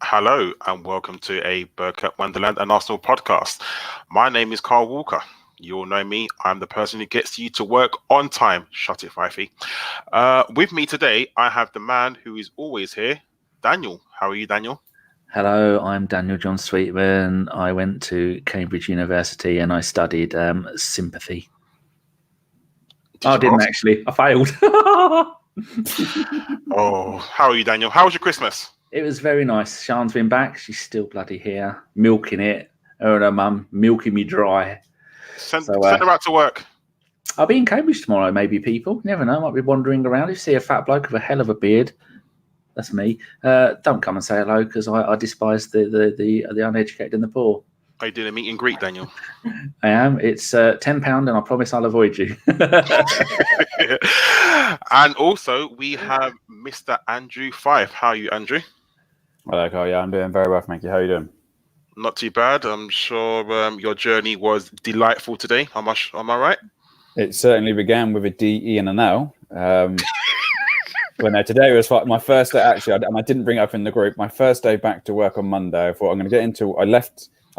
Hello and welcome to a Bergkamp Wonderland and Arsenal podcast. My name is Karl Walker. You all know me. I'm the person who gets you to work on time. Shut it, Fifey. With me today, I have the man who is always here, Daniel. How are you, Daniel? Hello, I'm Daniel John Sweetman. I went to Cambridge University and I studied sympathy. I didn't actually. I failed. Oh, how are you, Daniel? How was your Christmas? It was very nice. Sian's been back. She's still bloody here, milking it. Her and her mum milking me dry. Send her out to work. I'll be in Cambridge tomorrow, maybe, people. You never know. I might be wandering around. If you see a fat bloke with a hell of a beard, that's me. Don't come and say hello because I despise the uneducated and the poor. Are you doing a meet and greet, Daniel? I am. It's £10 and I promise I'll avoid you. And also, we have Mr. Andrew Fife. How are you, Andrew? Hello, Carl. Yeah, I'm doing very well, thank you. How are you doing? Not too bad. I'm sure your journey was delightful today. Am I right? It certainly began with a D, E, and an L. Well, no, today was my first day, actually, and I didn't bring it up in the group. My first day back to work on Monday. I thought I'm going to get into...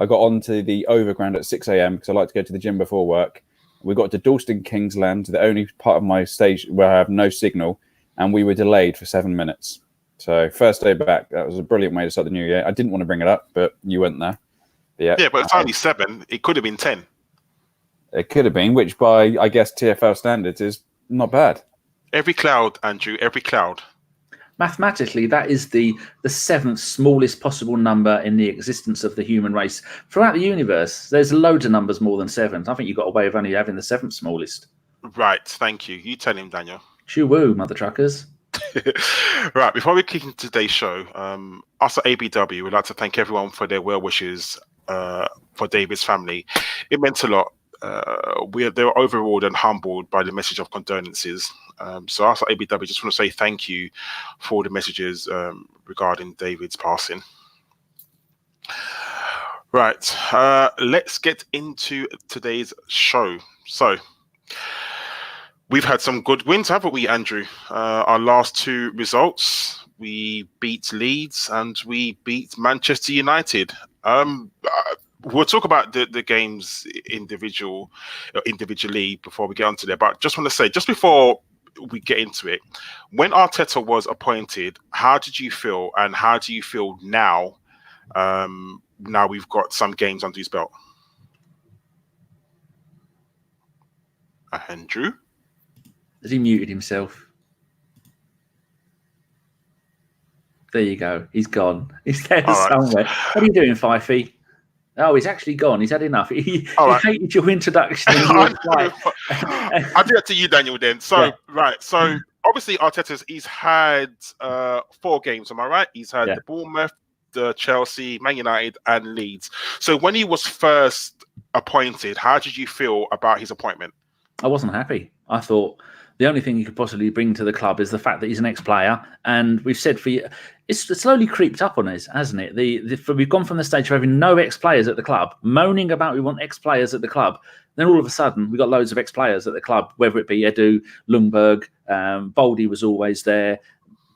I got onto the overground at 6 a.m. because I like to go to the gym before work. We got to Dalston Kingsland, the only part of my station where I have no signal, and we were delayed for 7 minutes. So first day back, that was a brilliant way to start the new year. I didn't want to bring it up, but you went there. Yeah, but it's only 7. It could have been 10. It could have been, which by, I guess, TFL standards is not bad. Every cloud, Andrew, every cloud. Mathematically, that is the 7th smallest possible number in the existence of the human race. Throughout the universe, there's loads of numbers more than 7. I think you've got a way of only having the 7th smallest. Right, thank you. You tell him, Daniel. Shoo-woo, mother truckers. Right, before we kick into today's show, us at ABW would like to thank everyone for their well wishes for David's family. It meant a lot. They were overawed and humbled by the message of condolences. So us at ABW just want to say thank you for all the messages regarding David's passing. Right, let's get into today's show. So we've had some good wins, haven't we, Andrew? Our last 2 results, we beat Leeds and we beat Manchester United. We'll talk about the games individually before we get onto there. But just want to say, just before we get into it, when Arteta was appointed, how did you feel, and how do you feel now? Now we've got some games under his belt. Andrew, has he muted himself? There you go. He's gone. He's there somewhere. Right. What are you doing, Fifey? Oh, he's actually gone. He's had enough. He hated your introduction. I'll do that to you, Daniel, then. So, yeah. Right. So, obviously, he's had 4 games, am I right? He's had the Bournemouth, the Chelsea, Man United, and Leeds. So, when he was first appointed, how did you feel about his appointment? I wasn't happy. I thought the only thing he could possibly bring to the club is the fact that he's an ex-player. And we've said it's slowly creeped up on us, hasn't it? We've gone from the stage of having no ex-players at the club, moaning about we want ex-players at the club. Then all of a sudden, we got loads of ex-players at the club, whether it be Edu, Ljungberg, Baldy was always there,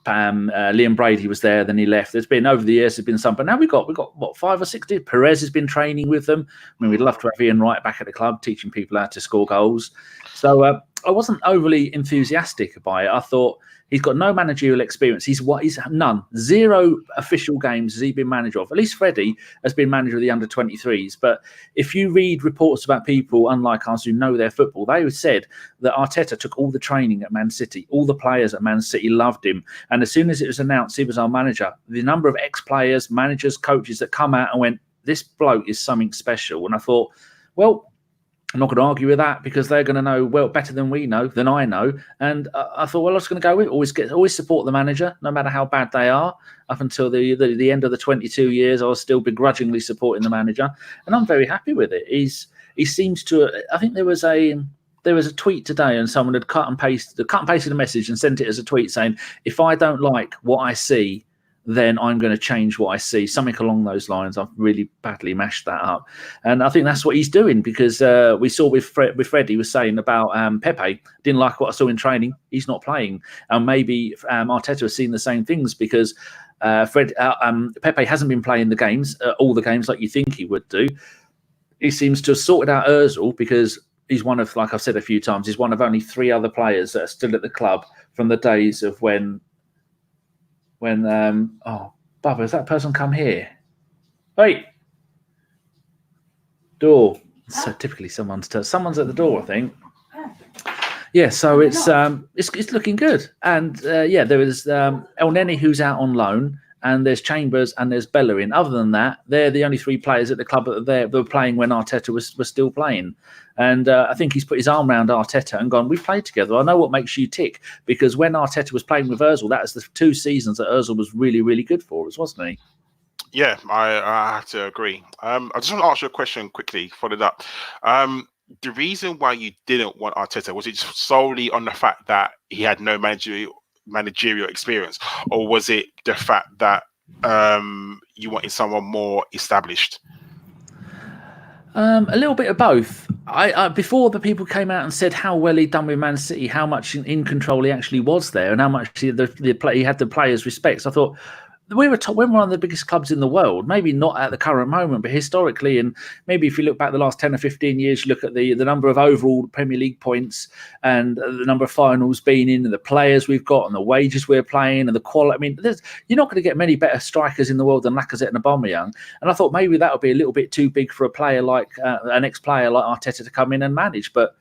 Liam Brady was there, then he left. There's been, over the years, there's been some, but now we've got what, 5 or 6? Perez has been training with them. I mean, we'd love to have Ian Wright back at the club, teaching people how to score goals. So I wasn't overly enthusiastic by it. I thought he's got no managerial experience. He's none. 0 official games has he been manager of. At least Freddie has been manager of the under-23s. But if you read reports about people, unlike us, who know their football, they said that Arteta took all the training at Man City. All the players at Man City loved him. And as soon as it was announced he was our manager, the number of ex-players, managers, coaches that come out and went, this bloke is something special. And I thought, well, I'm not going to argue with that because they're going to know better than I know. And I thought, well, I was going to go with always support the manager, no matter how bad they are. Up until the end of the 22 years, I was still begrudgingly supporting the manager, and I'm very happy with it. He seems to. I think there was a tweet today, and someone had cut and pasted a message and sent it as a tweet saying, "If I don't like what I see, then I'm going to change what I see," something along those lines. I've really badly mashed that up. And I think that's what he's doing, because we saw with Fred, he was saying about Pepe, didn't like what I saw in training. He's not playing. And maybe Arteta has seen the same things, because Pepe hasn't been playing the games, all the games like you think he would do. He seems to have sorted out Ozil because he's one of, like I've said a few times, he's one of only 3 other players that are still at the club from the days of when oh, Bubba, has that person come here? Wait. Door. So typically someone's at the door, I think. Yeah, so it's looking good. And there is El Neni who's out on loan, and there's Chambers and there's Bellerin. Other than that, they're the only 3 players at the club that were playing when Arteta was still playing. And I think he's put his arm around Arteta and gone, we've played together. I know what makes you tick. Because when Arteta was playing with Ozil, that was the 2 seasons that Ozil was really, really good for us, wasn't he? Yeah, I have to agree. I just want to ask you a question quickly, followed up. The reason why you didn't want Arteta, was it solely on the fact that he had no managerial experience, or was it the fact that you wanted someone more established? A little bit of both. I before the people came out and said how well he'd done with Man City, how much in control he actually was there, and how much he had the players' respects, I thought, we're one of the biggest clubs in the world, maybe not at the current moment, but historically, and maybe if you look back the last 10 or 15 years, you look at the number of overall Premier League points and the number of finals being in, and the players we've got and the wages we're playing and the quality. I mean, you're not going to get many better strikers in the world than Lacazette and Aubameyang. And I thought maybe that would be a little bit too big for a player like an ex-player like Arteta to come in and manage. But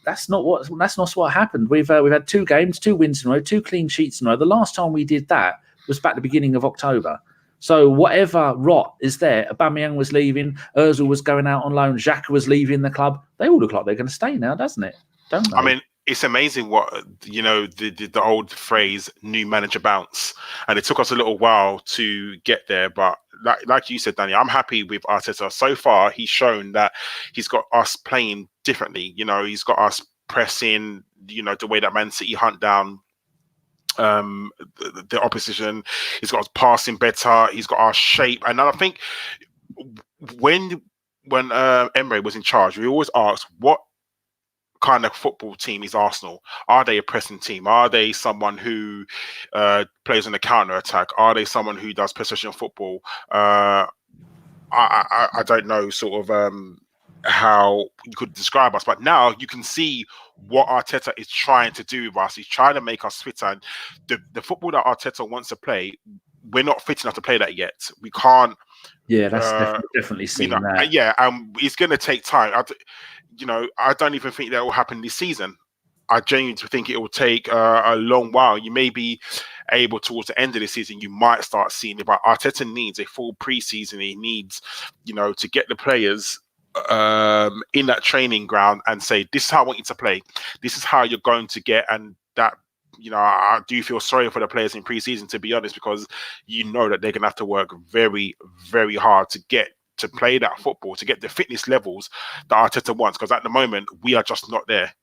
that's not what happened. We've had 2 games, 2 wins in a row, 2 clean sheets in a row. The last time we did that was back at the beginning of October. So whatever rot is there, Aubameyang was leaving, Ozil was going out on loan, Xhaka was leaving the club. They all look like they're going to stay now, doesn't it? Don't they? I mean, it's amazing what, the old phrase, new manager bounce. And it took us a little while to get there. But like you said, Danny, I'm happy with Arteta. So far, he's shown that he's got us playing differently. He's got us pressing, the way that Man City hunt down the opposition. He's got us passing better. He's got our shape. And I think when Emery was in charge, we always asked, what kind of football team is Arsenal? Are they a pressing team? Are they someone who plays on the counter attack? Are they someone who does possession football? I don't know sort of how you could describe us, but now you can see what Arteta is trying to do with us. He's trying to make us fitter, and the football that Arteta wants to play, we're not fit enough to play that yet. We can't. Yeah, that's definitely seen that. Yeah, it's going to take time. I don't even think that will happen this season. I genuinely think it will take a long while. You may be able towards the end of the season, you might start seeing it, but Arteta needs a full preseason. He needs, to get the players in that training ground and say, this is how I want you to play. This is how you're going to get. And that, I do feel sorry for the players in preseason, to be honest, because that they're going to have to work very, very hard to get to play that football, to get the fitness levels that Arteta wants, because at the moment we are just not there.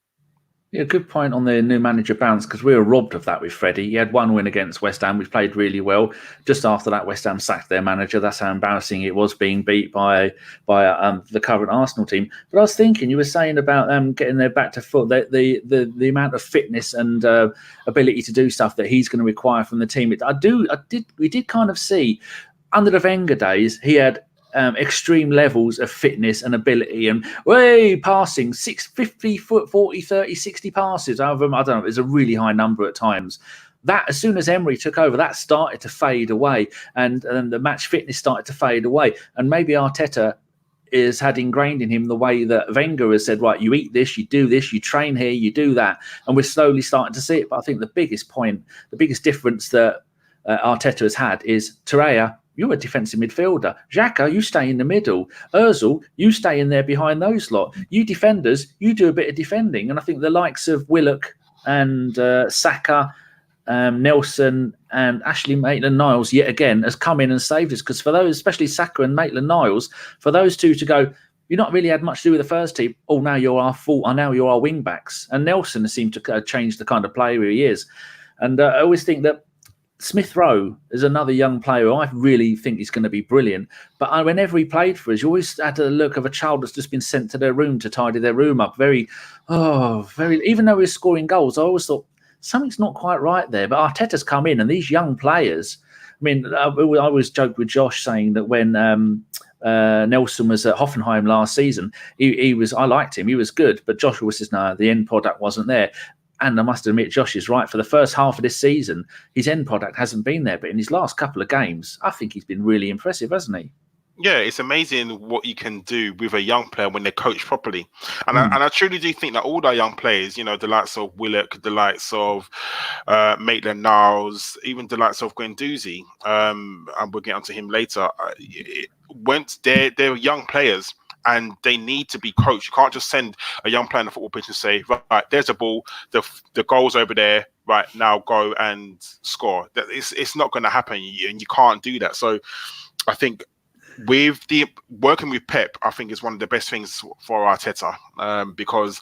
Yeah, good point on the new manager bounce, because we were robbed of that with Freddie. He had 1 win against West Ham, which played really well. Just after that, West Ham sacked their manager. That's how embarrassing it was, being beat by the current Arsenal team. But I was thinking, you were saying about them getting their back to foot, the amount of fitness and ability to do stuff that he's going to require from the team. We did kind of see under the Wenger days, he had extreme levels of fitness and ability, and passing 50 foot 40 30 60 passes over them. I don't know, it's a really high number at times. That, as soon as Emery took over, that started to fade away, and the match fitness started to fade away. And maybe Arteta is had ingrained in him the way that Wenger has said, right, you eat this, you do this, you train here, you do that, and we're slowly starting to see it. But I think the biggest difference that Arteta has had is Torreira, you're a defensive midfielder. Xhaka, you stay in the middle. Ozil, you stay in there behind those lot. You defenders, you do a bit of defending. And I think the likes of Willock and Saka, Nelson and Ashley Maitland-Niles, yet again, has come in and saved us. Because for those, especially Saka and Maitland-Niles, for those two to go, you've not really had much to do with the first team. Oh, now you're our wing backs. And Nelson has seemed to change the kind of player he is. And I always think that Smith Rowe is another young player who I really think is going to be brilliant. But whenever he played for us, you always had a look of a child that's just been sent to their room to tidy their room up. Very, even though he was scoring goals, I always thought something's not quite right there. But Arteta's come in, and these young players mean, I always joke with Josh saying that when Nelson was at Hoffenheim last season, I liked him, he was good, but Josh always says, no, the end product wasn't there. And I must admit, Josh is right. For the first half of this season, his end product hasn't been there. But in his last couple of games, I think he's been really impressive, hasn't he? Yeah, it's amazing what you can do with a young player when they're coached properly. And I truly do think that all our young players, the likes of Willock, the likes of Maitland-Niles, even the likes of Guendouzi, and we'll get onto him later, they're young players. And they need to be coached. You can't just send a young player on the football pitch and say, right, there's a ball, the goal's over there, right, now go and score. It's not going to happen, and you can't do that. So I think with the working with Pep, I think is one of the best things for Arteta, because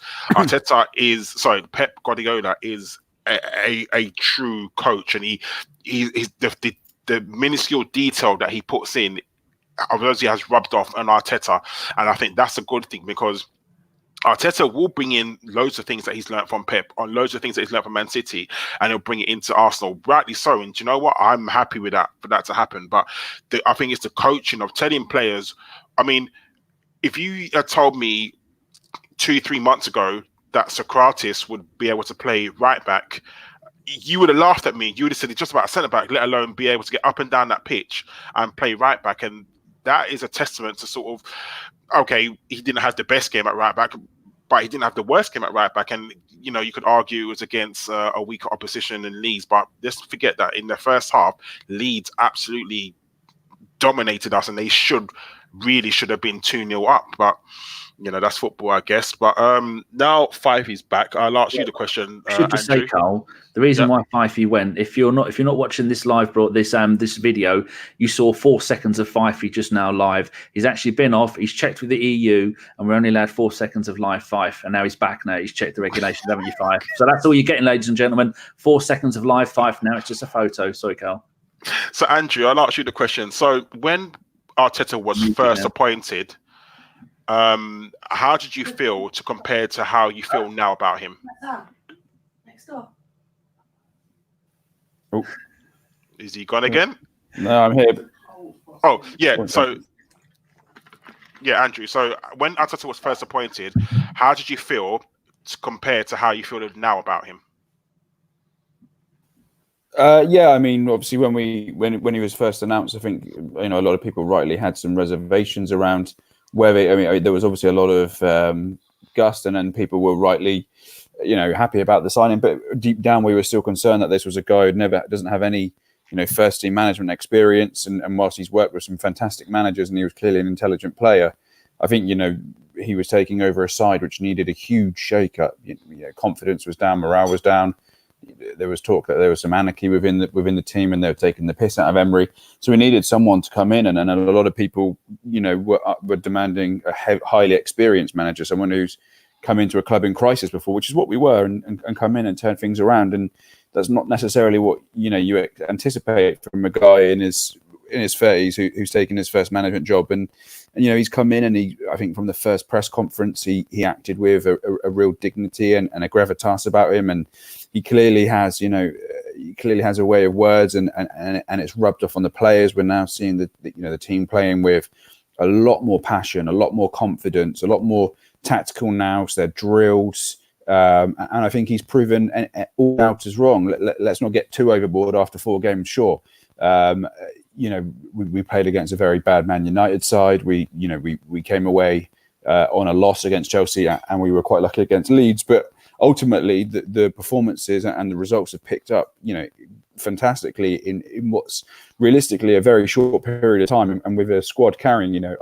Pep Guardiola is a true coach, and he's the minuscule detail that he puts in, obviously has rubbed off on Arteta, and I think that's a good thing, because Arteta will bring in loads of things that he's learned from Pep, or loads of things that he's learned from Man City, and he'll bring it into Arsenal, rightly so. And do you know what? I'm happy with that, for that to happen. But I think it's the coaching of telling players. I mean, if you had told me 2-3 months ago that Sokratis would be able to play right back, you would have laughed at me. You would have said he's just about a centre back, let alone be able to get up and down that pitch and play right back. And that is a testament to sort of, okay, he didn't have the best game at right back, but he didn't have the worst game at right back. And, you could argue it was against a weaker opposition in Leeds, but let's forget that in the first half, Leeds absolutely dominated us, and they should have been 2-0 up. But, that's football, I guess. But now Fifey's back. I'll ask you the question. I should just say, Karl, the reason why Fifey went, if you're not watching this live this video, you saw 4 seconds of Fifey just now live. He's actually been off. He's checked with the EU, and we're only allowed 4 seconds of live Fife. And now he's back. Now he's checked the regulations, haven't you, Fife? So that's all you're getting, ladies and gentlemen. 4 seconds of live Fife. Now it's just a photo. Sorry, Karl. So Andrew, I'll ask you the question. So when Arteta was first appointed, how did you feel to compare to how you feel now about him? Next door. Oh. Is he gone again? No, I'm here. Oh, yeah. So, yeah, Andrew. So when Arteta was first appointed, how did you feel to compare to how you feel now about him? Yeah, I mean, obviously, when he was first announced, I think a lot of people rightly had some reservations around whether. There was obviously a lot of gust, and then people were rightly, happy about the signing. But deep down, we were still concerned that this was a guy who doesn't have any, first team management experience. And whilst he's worked with some fantastic managers, and he was clearly an intelligent player, I think he was taking over a side which needed a huge shake-up. Confidence was down, morale was down. There was talk that there was some anarchy within the team, and they were taking the piss out of Emery. So we needed someone to come in, and a lot of people, were demanding a highly experienced manager, someone who's come into a club in crisis before, which is what we were, and come in and turn things around. And that's not necessarily what you anticipate from a guy in his 30s who's taken his first management job. And he's come in, and I think from the first press conference, he acted with a real dignity and a gravitas about him, and he clearly has a way of words, and it's rubbed off on the players. We're now seeing the team playing with a lot more passion, a lot more confidence, a lot more tactical nous, their drills, and I think he's proven all doubt is wrong. Let's not get too overboard after 4 games. Sure, we played against a very bad Man United side. We came away on a loss against Chelsea, and we were quite lucky against Leeds. But ultimately, the performances and the results have picked up, fantastically in what's realistically a very short period of time, and with a squad carrying, a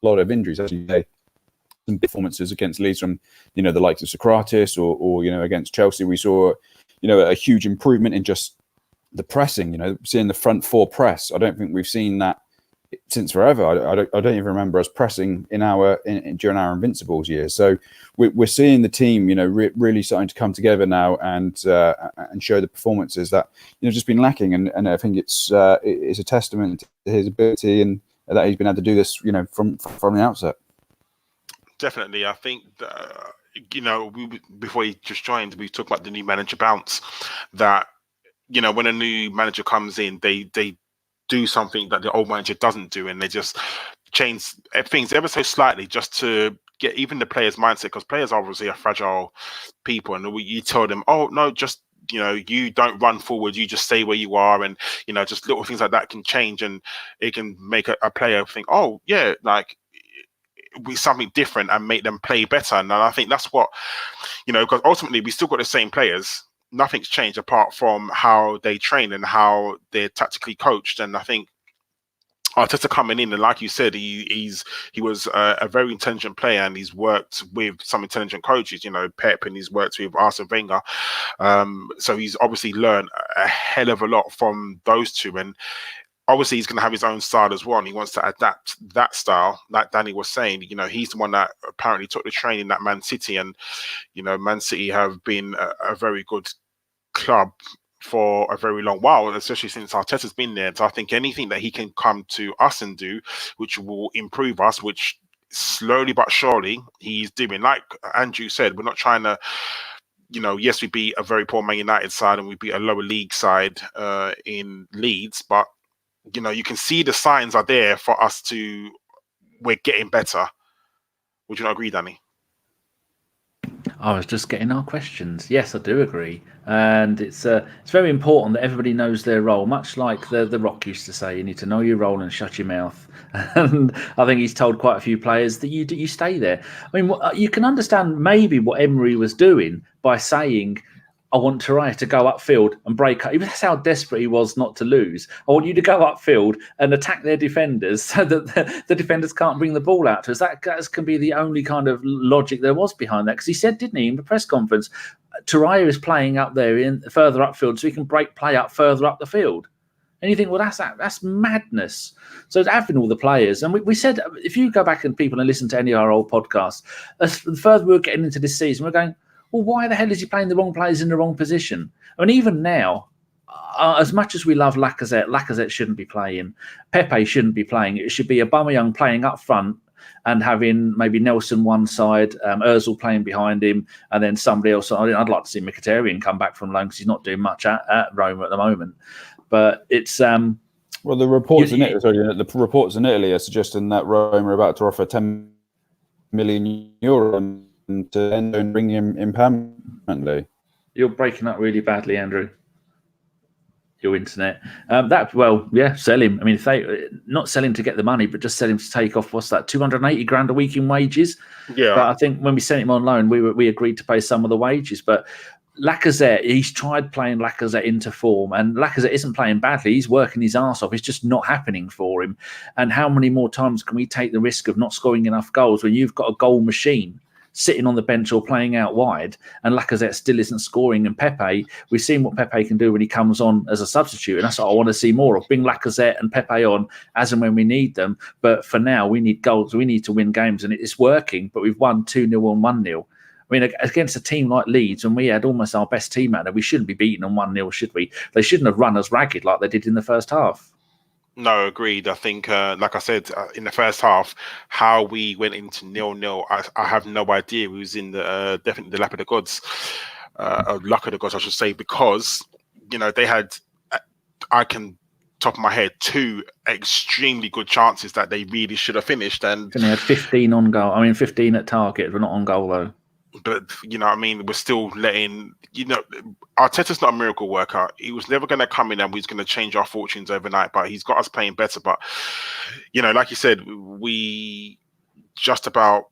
lot of injuries, as you say. Some performances against Leeds from, the likes of Sokratis, or against Chelsea, we saw, a huge improvement in just the pressing, seeing the front 4 press. I don't think we've seen that since forever. I don't even remember us pressing during our Invincibles years. So we're seeing the team, really starting to come together now and show the performances that just been lacking. And I think it's a testament to his ability, and that he's been able to do this, from the outset. Definitely, I think that, before he just joined, we talked about the new manager bounce. That when a new manager comes in, they do something that the old manager doesn't do, and they just change things ever so slightly just to get even the players' mindset, because players obviously are fragile people, and you tell them, oh no, just you don't run forward, you just stay where you are, and just little things like that can change, and it can make a player think, oh yeah, like be something different and make them play better. And I think that's what because ultimately we still got the same players. Nothing's changed apart from how they train and how they're tactically coached. And I think Arteta coming in, and like you said, he was a very intelligent player, and he's worked with some intelligent coaches, Pep, and he's worked with Arsene Wenger. So he's obviously learned a hell of a lot from those two, and obviously he's going to have his own style as well, and he wants to adapt that style. Like Danny was saying, he's the one that apparently took the training at Man City, and Man City have been a very good club for a very long while, especially since Arteta's been there. So I think anything that he can come to us and do, which will improve us, which slowly but surely he's doing. Like Andrew said, we're not trying to, yes, we beat a very poor Man United side and we beat a lower league side in Leeds, but you can see the signs are there for us to, we're getting better. Would you not agree, Danny? I was just getting our questions. Yes, I do agree, and it's very important that everybody knows their role. Much like the Rock used to say, you need to know your role and shut your mouth. And I think he's told quite a few players that you stay there. I mean, you can understand maybe what Emery was doing by saying, I want Torreira to go upfield and break up. That's how desperate he was not to lose. I want you to go upfield and attack their defenders so that the defenders can't bring the ball out to us. That can be the only kind of logic there was behind that. Because he said, didn't he, in the press conference, Torreira is playing up there in further upfield so he can break play up further up the field. And you think, well, that's madness. So it's having all the players. And we said, if you go back and people and listen to any of our old podcasts, the further we were getting into this season, we're going, well, why the hell is he playing the wrong players in the wrong position? I mean, even now, as much as we love Lacazette shouldn't be playing. Pepe shouldn't be playing. It should be Aubameyang playing up front and having maybe Nelson one side, Ozil playing behind him, and then somebody else. I'd like to see Mkhitaryan come back from loan because he's not doing much at Roma at the moment. But it's well, the reports in Italy are suggesting that Roma are about to offer 10 million euro to Endo and bring him in permanently. You're breaking up really badly, Andrew. Your internet. Sell him. I mean, if they not sell him to get the money, but just sell him to take off. What's that? 280 grand a week in wages. Yeah. But I think when we sent him on loan, we agreed to pay some of the wages. But Lacazette, he's tried playing Lacazette into form, and Lacazette isn't playing badly. He's working his arse off. It's just not happening for him. And how many more times can we take the risk of not scoring enough goals when you've got a goal machine sitting on the bench or playing out wide, and Lacazette still isn't scoring? And Pepe, we've seen what Pepe can do when he comes on as a substitute, and that's what I want to see more of. Bring Lacazette and Pepe on as and when we need them, but for now we need goals. We need to win games, and it's working, but we've won 2-0 and 1-0. I mean, against a team like Leeds, when we had almost our best team out there, we shouldn't be beaten on 1-0, should we? They shouldn't have run us ragged like they did in the first half. No, agreed. I think, like I said, in the first half, how we went into 0-0, I have no idea. We was in the definitely the lap of the gods, luck of the gods, I should say, because they had, I can top of my head, 2 extremely good chances that they really should have finished, and they had 15 on goal. I mean, 15 at target, but not on goal though. But we're still letting Arteta's not a miracle worker. He was never going to come in and he's going to change our fortunes overnight, but he's got us playing better. But like you said, we just about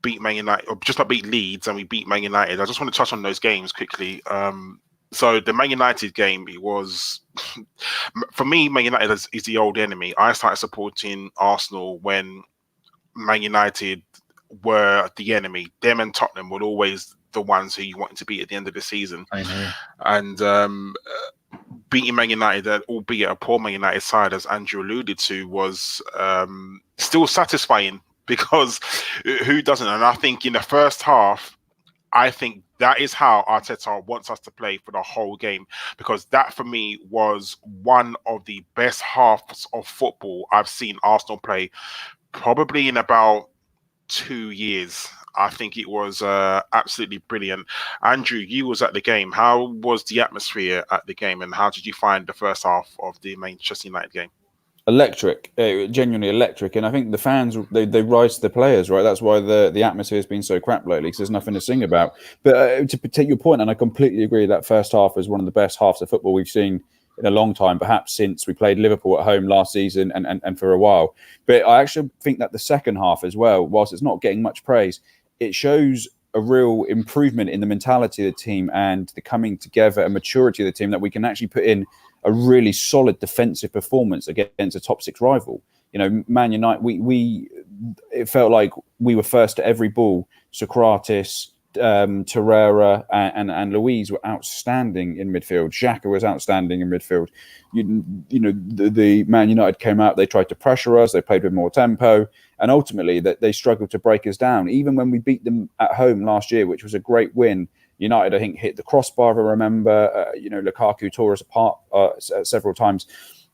beat Man United, or just about beat Leeds, and we beat Man United. I just want to touch on those games quickly. So the Man United game, it was, for me, Man United is the old enemy. I started supporting Arsenal when Man United were the enemy. Them and Tottenham were always the ones who you wanted to beat at the end of the season. I know. And beating Man United, albeit a poor Man United side, as Andrew alluded to, was still satisfying, because who doesn't? And I think in the first half, I think that is how Arteta wants us to play for the whole game, because that for me was one of the best halves of football I've seen Arsenal play, probably in about 2 years. I think it was absolutely brilliant. Andrew, you was at the game. How was the atmosphere at the game, and how did you find the first half of the Manchester United game? Electric, genuinely electric, and I think the fans they rise to the players, right? That's why the atmosphere has been so crap lately, because there's nothing to sing about. But to take your point, and I completely agree, that first half was one of the best halves of football we've seen in a long time, perhaps since we played Liverpool at home last season and for a while. But I actually think that the second half as well, whilst it's not getting much praise, it shows a real improvement in the mentality of the team and the coming together and maturity of the team, that we can actually put in a really solid defensive performance against a top six rival. You know, Man United, it felt like we were first to every ball. Sokratis, Torreira and Luiz were outstanding in midfield. Xhaka was outstanding in midfield. You know, the Man United came out, they tried to pressure us, they played with more tempo, and ultimately that they struggled to break us down. Even when we beat them at home last year, which was a great win, United, I think, hit the crossbar, I remember. You know, Lukaku tore us apart several times.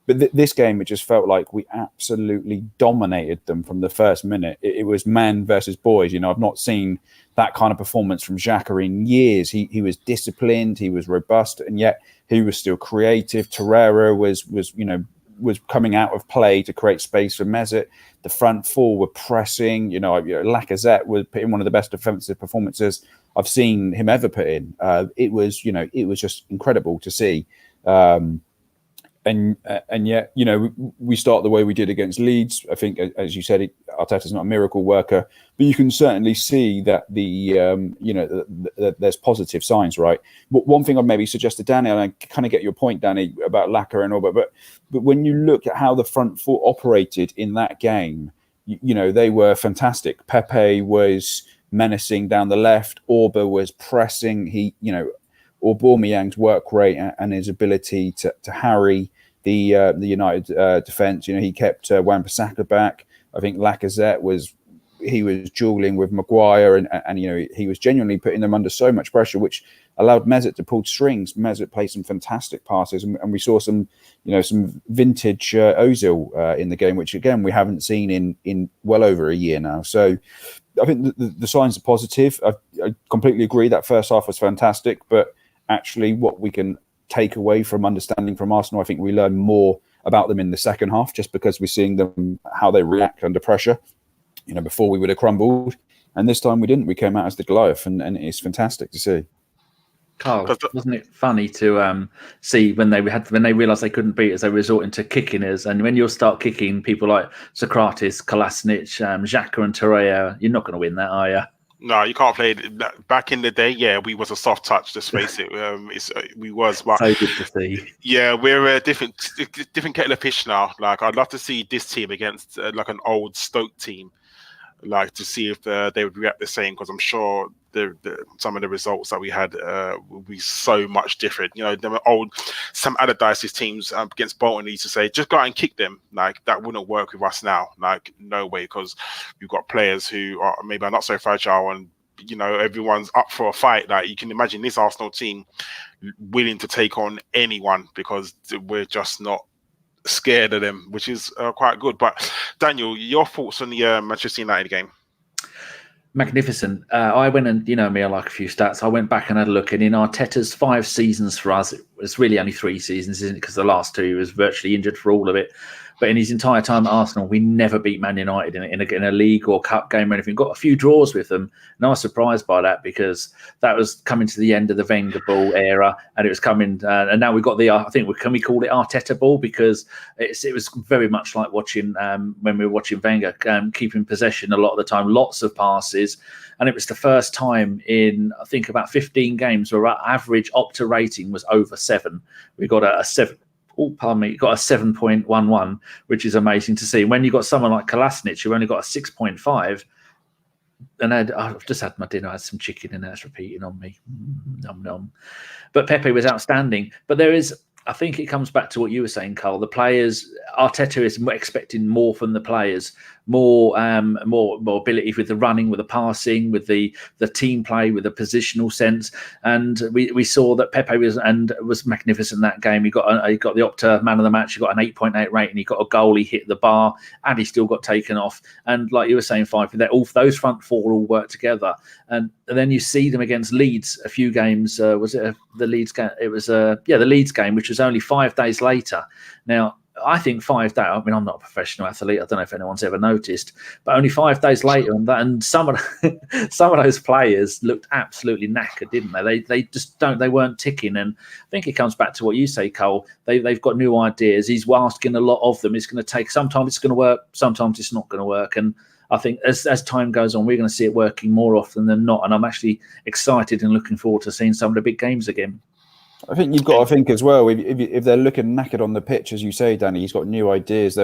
But this game, it just felt like we absolutely dominated them from the first minute. It was men versus boys. You know, I've not seen that kind of performance from Xhaka in years. He was disciplined, he was robust, and yet he was still creative. Torreira was coming out of play to create space for Mesut. The front four were pressing. You know, Lacazette was putting one of the best defensive performances I've seen him ever put in. It was just incredible to see. And yet, you know, we start the way we did against Leeds. I think, as you said, Arteta's not a miracle worker, but you can certainly see that there's positive signs, right? But one thing I'd maybe suggest to Danny, and I kind of get your point, Danny, about Lacazette and all, but when you look at how the front four operated in that game, you know, they were fantastic. Pepe was menacing down the left. Orba was pressing. Aubameyang's work rate and his ability to harry the United defence. You know, he kept Wan-Bissaka back. I think Lacazette was dueling with Maguire, and you know, he was genuinely putting them under so much pressure, which allowed Mesut to pull strings. Mesut played some fantastic passes, and we saw some vintage Ozil in the game, which again we haven't seen in well over a year now. So I think the signs are positive. I completely agree that first half was fantastic, but actually what we can take away from understanding from Arsenal, I think we learn more about them in the second half, just because we're seeing them, how they react under pressure. You know, before we would have crumbled, and this time we didn't. We came out as the Goliath, and it's fantastic to see. Karl, wasn't it funny to see when they realised they couldn't beat us, they were resorting to kicking us, and when you'll start kicking people like Sokratis, Kolasinac, Xhaka and Torreira, you're not going to win that, are you? No, you can't play it. Back in the day, yeah, we was a soft touch. Let's face it, we was. But so good to see. Yeah, we're a different kettle of fish now. Like, I'd love to see this team against like an old Stoke team, like to see if they would react the same. Because I'm sure some of the results that we had would be so much different. You know, them old Sam Allardyce's teams against Bolton used to say, just go out and kick them. Like, that wouldn't work with us now. Like, no way, because we've got players who are maybe not so fragile, and you know, everyone's up for a fight. Like, you can imagine this Arsenal team willing to take on anyone, because we're just not scared of them, which is quite good. But Daniel, your thoughts on the Manchester United game? Magnificent. I went and, you know me, I like a few stats. I went back and had a look, and in Arteta's 5 seasons for us, it was really only 3 seasons, isn't it? Because the last 2 he was virtually injured for all of it. But in his entire time at Arsenal, we never beat Man United in a league or cup game or anything. Got a few draws with them, and I was surprised by that, because that was coming to the end of the Wenger ball era, and it was coming. And now we've got can we call it ArtetaBall, because it was very much like watching when we were watching Wenger, keeping possession a lot of the time, lots of passes. And it was the first time in, I think, about 15 games where our average Opta rating was over 7. We got a 7. Oh, pardon me, got a 7.11, which is amazing to see. When you got someone like Kolasinac, who only got a 6.5, and I've just had my dinner, I had some chicken, and that's repeating on me. Nom nom. But Pepe was outstanding. But there is, I think it comes back to what you were saying, Karl. The players, Arteta is expecting more from the players, more ability with the running, with the passing, with the team play, with the positional sense. And we saw that Pepe was magnificent in that game. He got the Opta man of the match. He got an 8.8 rating. He got a goal. He hit the bar, and he still got taken off. And like you were saying, Fife, that all those front four all work together. And then you see them against Leeds a few games. Was it the Leeds game? It was the Leeds game, which was only 5 days later. Now, I think 5 days. I mean, I'm not a professional athlete. I don't know if anyone's ever noticed, but only 5 days later, and some of those players looked absolutely knackered, didn't they? They just don't. They weren't ticking. And I think it comes back to what you say, Cole. They've got new ideas. He's asking a lot of them. It's going to take. Sometimes it's going to work. Sometimes it's not going to work. And I think as time goes on, we're going to see it working more often than not. And I'm actually excited and looking forward to seeing some of the big games again. I think you've got to think as well, if they're looking knackered on the pitch, as you say, Danny, he's got new ideas.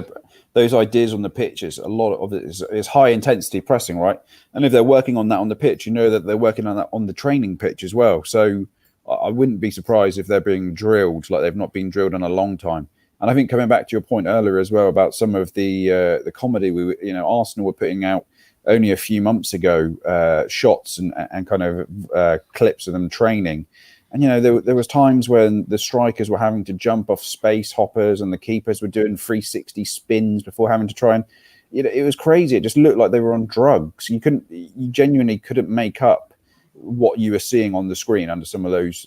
Those ideas on the pitch, a lot of it is high intensity pressing, right? And if they're working on that on the pitch, you know that they're working on that on the training pitch as well. So I wouldn't be surprised if they're being drilled like they've not been drilled in a long time. And I think coming back to your point earlier as well about some of the comedy Arsenal were putting out only a few months ago, shots and kind of clips of them training. And, there was times when the strikers were having to jump off space hoppers and the keepers were doing 360 spins before having to try and, it was crazy. It just looked like they were on drugs. You genuinely couldn't make up what you were seeing on the screen under some of those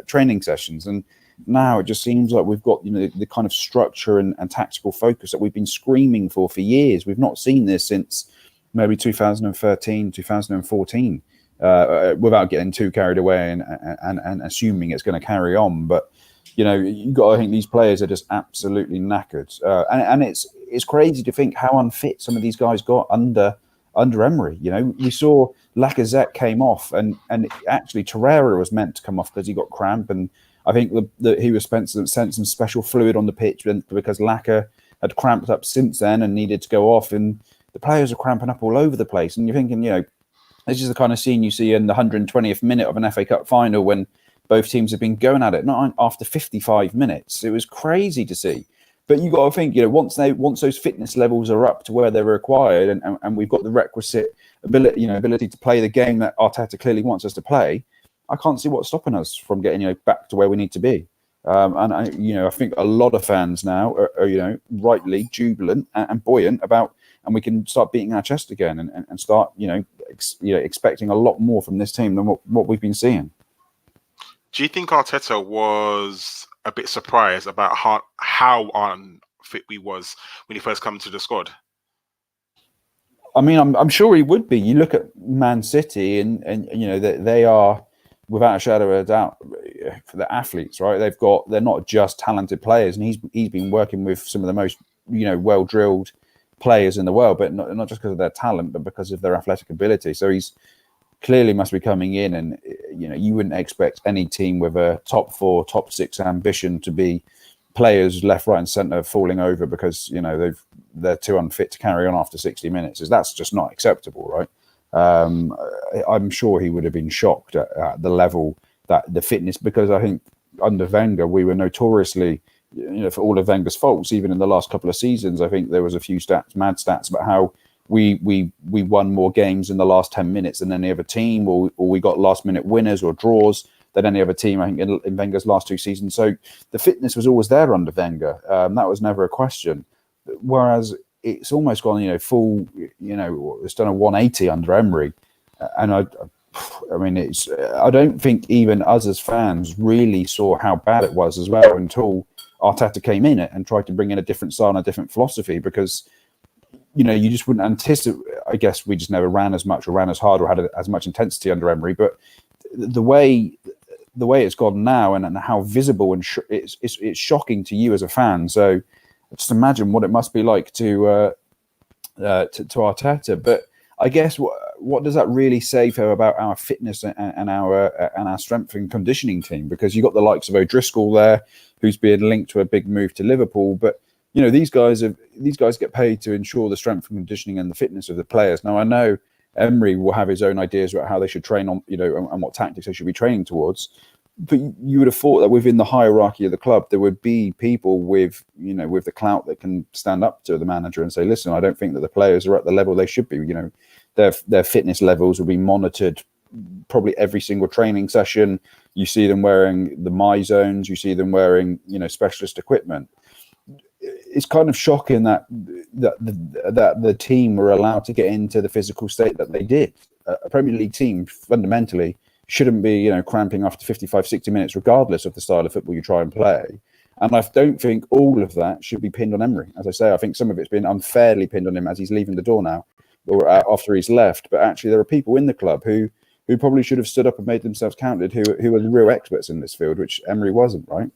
training sessions. And now it just seems like we've got, the kind of structure and tactical focus that we've been screaming for years. We've not seen this since maybe 2013, 2014. Without getting too carried away and assuming it's going to carry on, but you got to think these players are just absolutely knackered, and it's crazy to think how unfit some of these guys got under Emery. We saw Lacazette came off, and actually Torreira was meant to come off because he got cramp, and I think he was sent some special fluid on the pitch because Lacazette had cramped up since then and needed to go off, and the players are cramping up all over the place, and you're thinking, this is the kind of scene you see in the 120th minute of an FA Cup final when both teams have been going at it, not after 55 minutes. It was crazy to see. But you got to think, once those fitness levels are up to where they're required and we've got the requisite ability to play the game that Arteta clearly wants us to play, I can't see what's stopping us from getting back to where we need to be. I think a lot of fans now are rightly jubilant and buoyant about, and we can start beating our chest again and start expecting a lot more from this team than what we've been seeing. Do you think Arteta was a bit surprised about how unfit we was when he first came to the squad? I mean, I'm sure he would be. You look at Man City, and they are, without a shadow of a doubt, for the athletes, right? They're not just talented players, and he's been working with some of the most well drilled players in the world, but not just because of their talent, but because of their athletic ability. So he's clearly must be coming in, and you wouldn't expect any team with a top 4, top 6 ambition to be players left, right, and centre falling over because they're too unfit to carry on after 60 minutes. That's just not acceptable, right? I'm sure he would have been shocked at the level that the fitness, because I think under Wenger we were notoriously, for all of Wenger's faults, even in the last couple of seasons, I think there was a few mad stats about how we won more games in the last 10 minutes than any other team, or we got last minute winners or draws than any other team, I think, in Wenger's last 2 seasons. So the fitness was always there under Wenger. That was never a question. Whereas it's almost gone, full, it's done a 180 under Emery. And I don't think even us as fans really saw how bad it was as well until Arteta came in and tried to bring in a different style and a different philosophy, because you just wouldn't anticipate. I guess we just never ran as much or ran as hard or had as much intensity under Emery. But the way it's gone now and how visible and it's shocking to you as a fan. So just imagine what it must be like to Arteta. But I guess what does that really say about our fitness and our strength and conditioning team? Because you got the likes of O'Driscoll there, who's being linked to a big move to Liverpool. But these guys get paid to ensure the strength and conditioning and the fitness of the players. Now I know Emery will have his own ideas about how they should train on, and what tactics they should be training towards. but you would have thought that within the hierarchy of the club, there would be people with, with the clout that can stand up to the manager and say, listen, I don't think that the players are at the level they should be. Their fitness levels will be monitored probably every single training session. You see them wearing the my zones. You see them wearing, specialist equipment. It's kind of shocking that the team were allowed to get into the physical state that they did. A Premier League team fundamentally shouldn't be, cramping after 55, 60 minutes, regardless of the style of football you try and play. And I don't think all of that should be pinned on Emery. As I say, I think some of it's been unfairly pinned on him as he's leaving the door now, or after he's left. But actually, there are people in the club who probably should have stood up and made themselves counted, who are the real experts in this field, which Emery wasn't, right?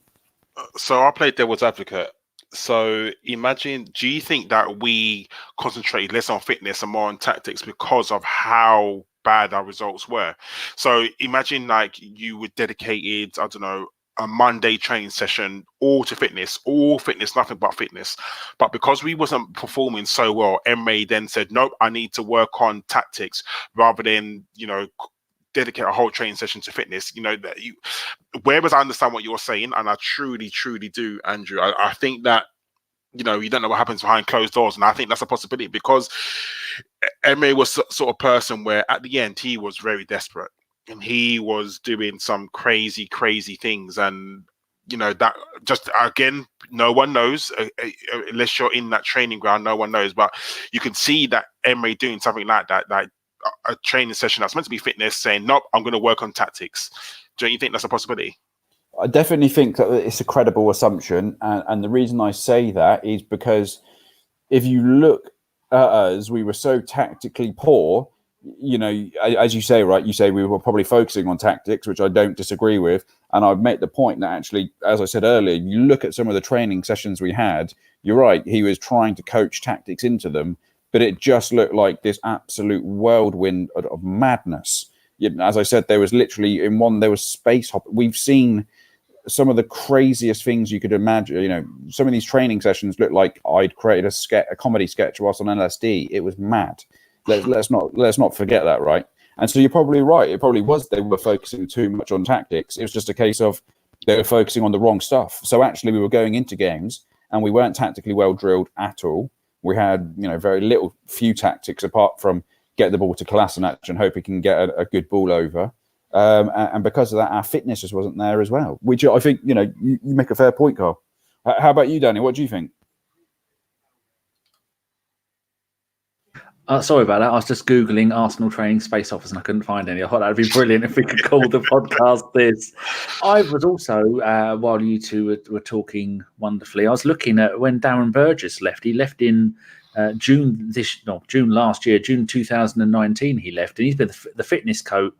So I played devil's advocate. So imagine, do you think that we concentrated less on fitness and more on tactics because of how bad our results were? So imagine like you were dedicated, I don't know, a Monday training session all to fitness, nothing but fitness. But because we wasn't performing so well, Emery then said, nope, I need to work on tactics rather than, dedicate a whole training session to fitness. Whereas I understand what you're saying, and I truly, truly do, Andrew. I think that, you don't know what happens behind closed doors, and I think that's a possibility because Emery was sort of person where at the end he was very desperate and he was doing some crazy, crazy things, and that just again, no one knows unless you're in that training ground. No one knows, but you can see that Emery doing something like that, like a training session that's meant to be fitness, saying, nope, I'm going to work on tactics. Don't you think that's a possibility? I definitely think that it's a credible assumption. And the reason I say that is because if you look at us, we were so tactically poor, as you say, right, you say we were probably focusing on tactics, which I don't disagree with. And I've made the point that actually, as I said earlier, you look at some of the training sessions we had, you're right, he was trying to coach tactics into them. But it just looked like this absolute whirlwind of madness. As I said, there was literally there was space hop. We've seen some of the craziest things you could imagine. Some of these training sessions looked like I'd created a comedy sketch whilst on LSD. It was mad. Let's not forget that, right? And so you're probably right. It probably was they were focusing too much on tactics. It was just a case of they were focusing on the wrong stuff. So actually, we were going into games and we weren't tactically well drilled at all. We had, very few tactics apart from get the ball to Kolasinac and hope he can get a good ball over. And because of that, our fitness just wasn't there as well, which I think, you make a fair point, Karl. How about you, Danny? What do you think? Sorry about that. I was just Googling Arsenal training space offers and I couldn't find any. I thought that'd be brilliant if we could call the podcast this. I was also, while you two were talking wonderfully, I was looking at when Darren Burgess left. He left in June last year, June 2019 he left. And he's been the fitness coach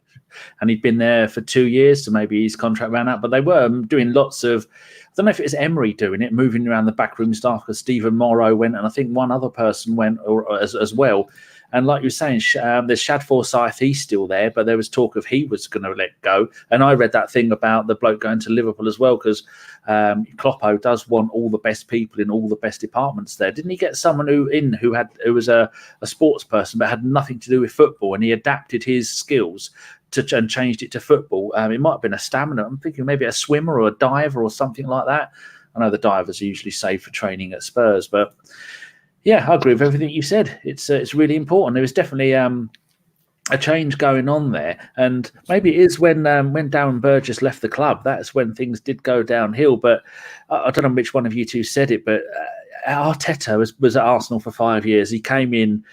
and he'd been there for 2 years, so maybe his contract ran out. But they were doing lots of, I don't know if it was Emery doing it, moving around the backroom staff, because Stephen Morrow went, and I think one other person went as well. And like you were saying, there's Shad Forsyth, he's still there, but there was talk of he was going to let go. And I read that thing about the bloke going to Liverpool as well, because Kloppo does want all the best people in all the best departments there. Didn't he get someone who was a sports person but had nothing to do with football, and he adapted his skills and changed it to football? It might have been a stamina. I'm thinking maybe a swimmer or a diver or something like that. I know the divers are usually saved for training at Spurs, but yeah, I agree with everything you said. It's really important. There was definitely a change going on there, and maybe it is when Darren Burgess left the club, that's when things did go downhill. But I don't know which one of you two said it, but Arteta was at Arsenal for 5 years. He came in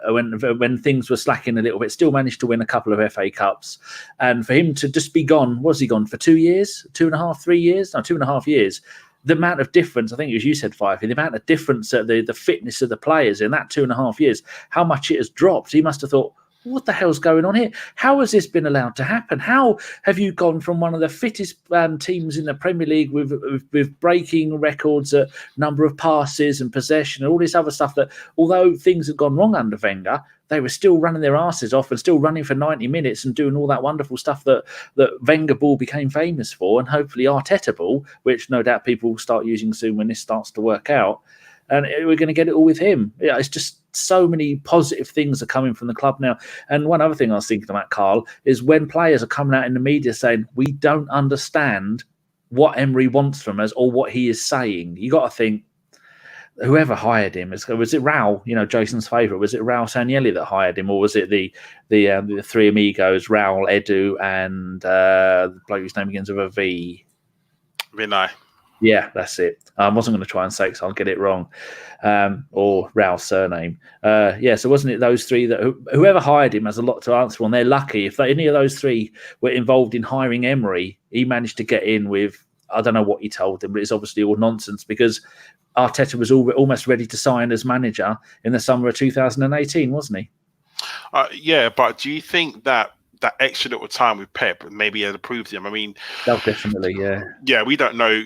when things were slacking a little bit, still managed to win a couple of FA Cups. And for him to just be gone, was he gone for 2 years, 2.5, 3 years? No, 2.5 years. The amount of difference, I think it was you said, Fifey, the amount of difference, the fitness of the players in that 2.5 years, how much it has dropped. He must have thought, what the hell's going on here? How has this been allowed to happen? How have you gone from one of the fittest teams in the Premier League with breaking records at number of passes and possession and all this other stuff that, although things had gone wrong under Wenger, they were still running their asses off and still running for 90 minutes and doing all that wonderful stuff that Wenger ball became famous for, and hopefully Arteta ball, which no doubt people will start using soon when this starts to work out. And we're going to get it all with him. Yeah, it's just so many positive things are coming from the club now. And one other thing I was thinking about, Karl, is when players are coming out in the media saying, we don't understand what Emery wants from us or what he is saying. You got to think, whoever hired him, was it Raul, Jason's favourite, was it Raul Sanelli that hired him, or was it the three amigos, Raul, Edu, and the bloke whose name begins with a V? Unai. Yeah, that's it. I wasn't going to try and say it, so I'll get it wrong. Or Raul's surname. So wasn't it those three that whoever hired him has a lot to answer for, and they're lucky. If any of those three were involved in hiring Emery, he managed to get in with, I don't know what he told them, but it's obviously all nonsense, because Arteta was almost ready to sign as manager in the summer of 2018, wasn't he? Yeah, but do you think that extra little time with Pep maybe had approved him? I mean, definitely, yeah. Yeah, we don't know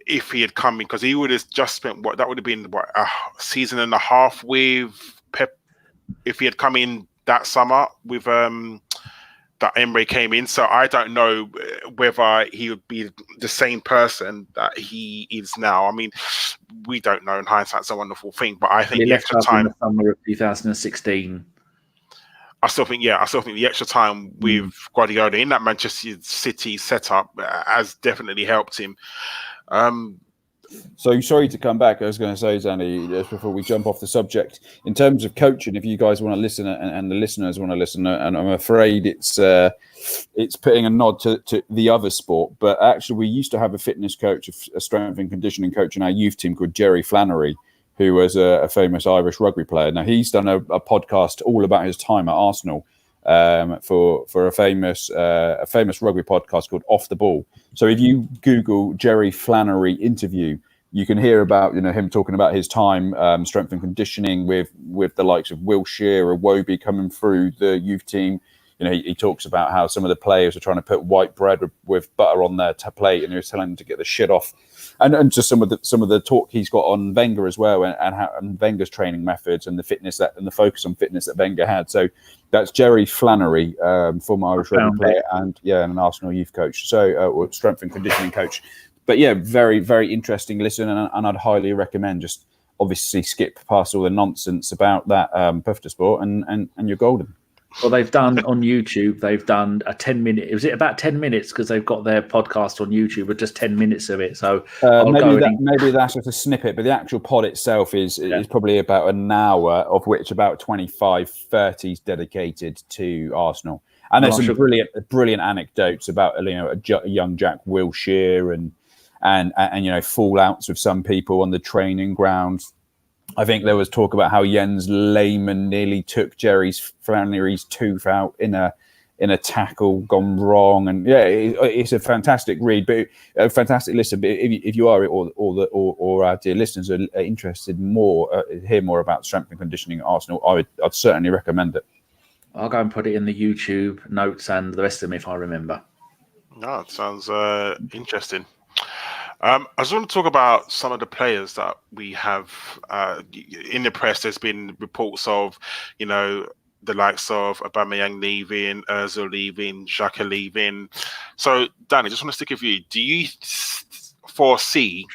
if he had come in, because he would have just spent a season and a half with Pep if he had come in that summer with that Emery came in. So I don't know whether he would be the same person that he is now. I mean, we don't know. In hindsight, it's a wonderful thing, but I think the extra time in the summer of 2016. I still think the extra time with Guardiola in that Manchester City setup has definitely helped him. So sorry to come back. I was going to say, Zanny, just before we jump off the subject, in terms of coaching, if you guys want to listen and the listeners want to listen, and I'm afraid it's putting a nod to the other sport, but actually we used to have a fitness coach, a strength and conditioning coach in our youth team called Jerry Flannery, who was a famous Irish rugby player. Now, he's done a podcast all about his time at Arsenal for a famous rugby podcast called Off the Ball. So if you Google Jerry Flannery interview, you can hear about him talking about his time strength and conditioning with the likes of Wilshere or Wobie coming through the youth team. He talks about how some of the players are trying to put white bread with butter on their plate, and he was telling them to get the shit off. And just some of the talk he's got on Wenger as well, and Wenger's training methods and the fitness and the focus on fitness that Wenger had. So that's Jerry Flannery, former Irish rugby player and an Arsenal youth coach, or strength and conditioning coach. But yeah, very, very interesting listen, and I'd highly recommend. Just obviously skip past all the nonsense about that Pufter sport, and you're golden. Well, they've done on YouTube, they've done a 10-minute, was it about 10 minutes? Because they've got their podcast on YouTube with just 10 minutes of it. So maybe that's just a snippet, but the actual pod itself is probably about an hour, of which about 25-30 is dedicated to Arsenal. And there's some brilliant anecdotes about a young Jack Wilshere and fallouts with some people on the training grounds. I think there was talk about how Jens Lehmann nearly took Jerry Flannery's tooth out in a tackle gone wrong, and it's a fantastic read, but a fantastic listen. But if you are or our dear listeners are interested hear more about strength and conditioning at Arsenal, I'd certainly recommend it. I'll go and put it in the YouTube notes and the rest of them if I remember. No, it sounds interesting. I just want to talk about some of the players that we have in the press. There's been reports of, the likes of Aubameyang leaving, Ozil leaving, Xhaka leaving. So, Danny, just want to stick with you. Do you foresee,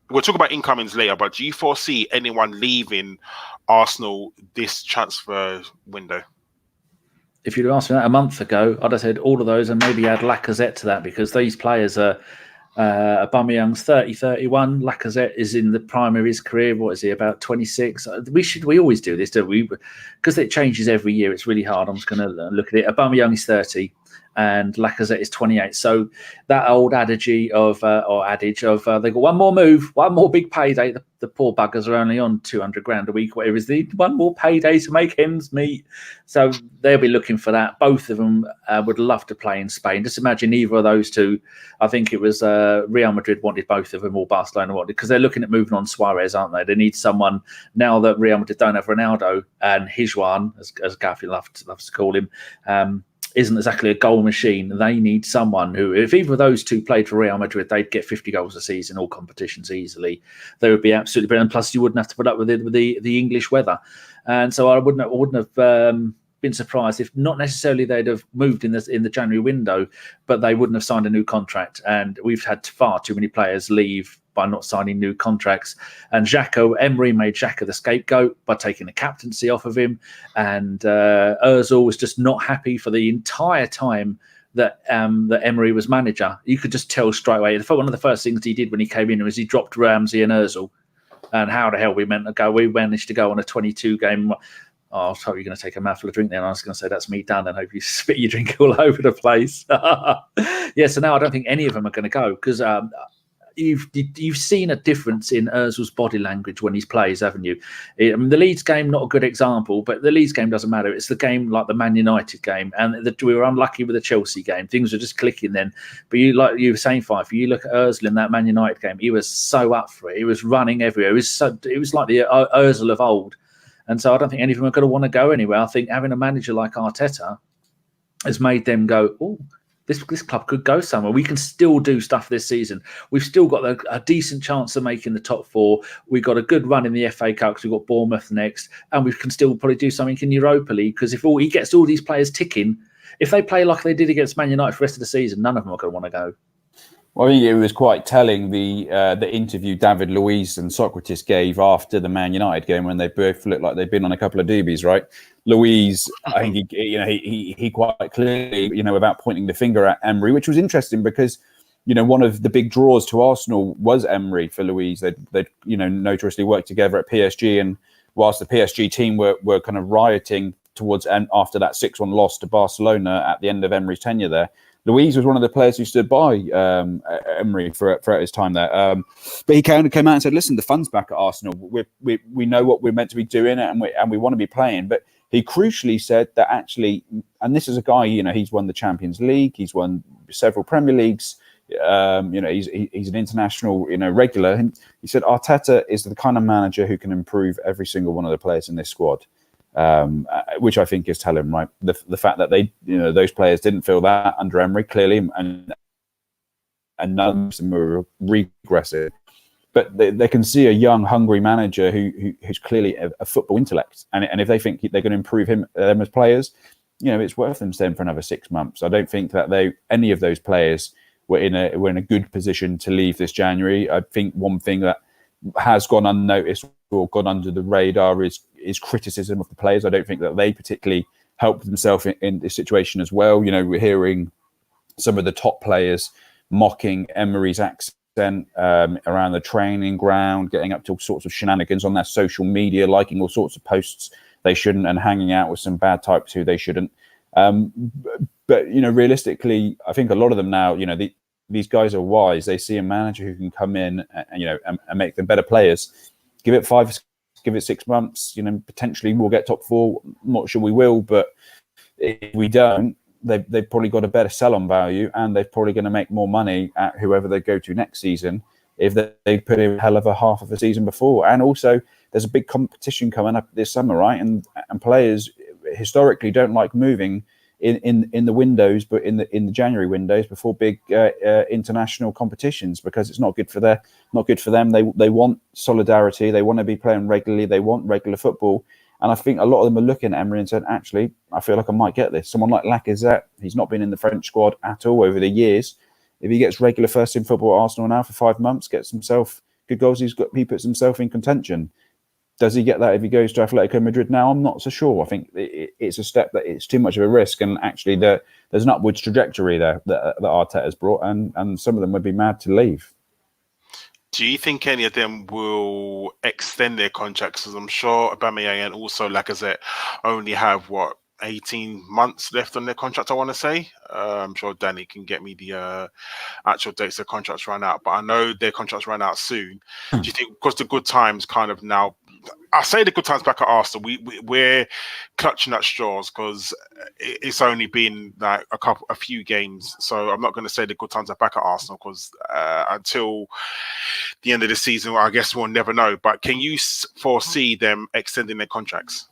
we'll talk about incomings later, but do you foresee anyone leaving Arsenal this transfer window? If you'd asked me that a month ago, I'd have said all of those and maybe add Lacazette to that, because these players are... Aubameyang's 30-31. Lacazette is in the prime of his career. What is he, about 26? We always do this, don't we? Because it changes every year. It's really hard. I'm just going to look at it. Aubameyang is 30 and Lacazette is 28. So that old adage of they've got one more move, one more big payday. The poor buggers are only on 200 grand a week, whatever is the one more payday to make ends meet. So they'll be looking for that. Both of them would love to play in Spain. Just imagine either of those two. I think it was Real Madrid wanted both of them, or Barcelona wanted, because they're looking at moving on Suarez, aren't they? They need someone now that Real Madrid don't have Ronaldo, and Higuain, as Gaffy loves to call him, isn't exactly a goal machine. They need someone who, if either of those two played for Real Madrid, they'd get 50 goals a season, all competitions easily. They would be absolutely brilliant. Plus, you wouldn't have to put up with the English weather, and so I wouldn't have been been surprised if not necessarily they'd have moved in the January window, but they wouldn't have signed a new contract. And we've had far too many players leave by not signing new contracts. And Emery made Xhaka the scapegoat by taking the captaincy off of him. And Ozil was just not happy for the entire time that Emery was manager. You could just tell straight away. One of the first things he did when he came in was he dropped Ramsey and Ozil. And how the hell we managed to go on a 22 game. Oh, I was hoping you're going to take a mouthful of drink there. And I was going to say, that's me done. And hope you spit your drink all over the place. Yeah, so now I don't think any of them are going to go because you've seen a difference in Ozil's body language when he plays, haven't you? I mean, the Leeds game, not a good example, but the Leeds game doesn't matter. It's the game like the Man United game, and we were unlucky with the Chelsea game. Things were just clicking then. But like you were saying, Fife, you look at Ozil in that Man United game, he was so up for it. He was running everywhere. It was like the Ozil of old. And so I don't think any of them are going to want to go anywhere. I think having a manager like Arteta has made them go, oh, this club could go somewhere. We can still do stuff this season. We've still got a decent chance of making the top four. We've got a good run in the FA Cup because we've got Bournemouth next, and we can still probably do something in Europa League because if he gets all these players ticking, if they play like they did against Man United for the rest of the season, none of them are going to want to go. Well, I think it was quite telling the interview David Luiz and Sokratis gave after the Man United game when they both looked like they'd been on a couple of doobies, right? Luiz, I think he quite clearly, without pointing the finger at Emery, which was interesting because, one of the big draws to Arsenal was Emery for Luiz. They'd notoriously worked together at PSG, and whilst the PSG team were kind of rioting towards after that 6-1 loss to Barcelona at the end of Emery's tenure there, Luiz was one of the players who stood by Emery throughout his time there. But he kind of came out and said, listen, the fun's back at Arsenal. We know what we're meant to be doing and we want to be playing. But he crucially said that actually, and this is a guy, he's won the Champions League. He's won several Premier Leagues. He's an international, regular. And he said Arteta is the kind of manager who can improve every single one of the players in this squad. Which I think is telling, right? The fact that they, those players didn't feel that under Emery clearly, and none of them were regressive, but they can see a young, hungry manager who's clearly a football intellect, and if they think they're going to improve them as players, it's worth them staying for another 6 months. I don't think that any of those players were in a good position to leave this January. I think one thing that has gone unnoticed or gone under the radar is criticism of the players. I don't think that they particularly helped themselves in this situation as well. We're hearing some of the top players mocking Emery's accent around the training ground, getting up to all sorts of shenanigans on their social media, liking all sorts of posts they shouldn't, and hanging out with some bad types who they shouldn't. But realistically, I think a lot of them now, these guys are wise. They see a manager who can come in and make them better players. Give it 6 months, potentially we'll get top four. I'm not sure we will, but if we don't, they've probably got a better sell-on value, and they're probably going to make more money at whoever they go to next season if they put in a hell of a half of a season before. And also, there's a big competition coming up this summer, right? And players historically don't like moving in the windows, but in the January windows before big international competitions, because it's not good for them. They want solidarity. They want to be playing regularly. They want regular football. And I think a lot of them are looking at Emery and said, actually, I feel like I might get this. Someone like Lacazette, he's not been in the French squad at all over the years. If he gets regular first team football at Arsenal now for 5 months, gets himself good goals, he puts himself in contention. Does he get that if he goes to Atletico Madrid now? I'm not so sure. I think it's a step that it's too much of a risk. And actually, there's an upwards trajectory there that Arteta has brought, and some of them would be mad to leave. Do you think any of them will extend their contracts? Because I'm sure Aubameyang and also Lacazette only have, 18 months left on their contract, I want to say. I'm sure Danny can get me the actual dates their contracts run out. But I know their contracts run out soon. Do you think, because the good times kind of now, I say the good times back at Arsenal, we're clutching at straws because it's only been like a few games. So I'm not going to say the good times are back at Arsenal because until the end of the season, I guess we'll never know. But can you foresee them extending their contracts?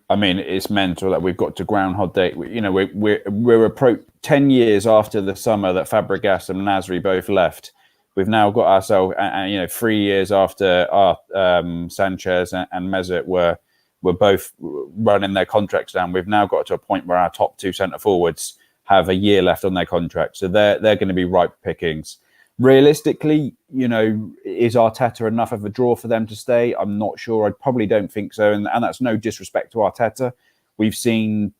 I mean, it's mental that we've got to Groundhog Day. We're approach 10 years after the summer that Fabregas and Nasri both left. We've now got ourselves, 3 years after Sanchez and Mesut were were both running their contracts down. We've now got to a point where our top 2 centre forwards have a year left on their contract, so they're going to be ripe pickings. Realistically, is Arteta enough of a draw for them to stay? I'm not sure. I probably don't think so, and that's no disrespect to Arteta. We've seen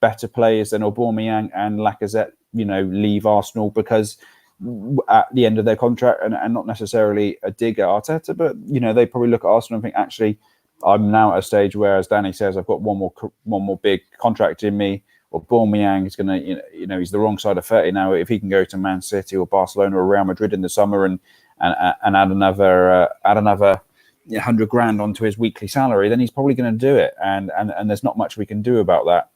better players than Aubameyang and Lacazette leave Arsenal because at the end of their contract, and not necessarily a dig at Arteta, but they probably look at Arsenal and think, actually, I'm now at a stage where, as Danny says, I've got one more big contract in me. Or Aubameyang is going to, he's the wrong side of 30 now. If he can go to Man City or Barcelona or Real Madrid in the summer and add another 100 grand onto his weekly salary, then he's probably going to do it. And there's not much we can do about that.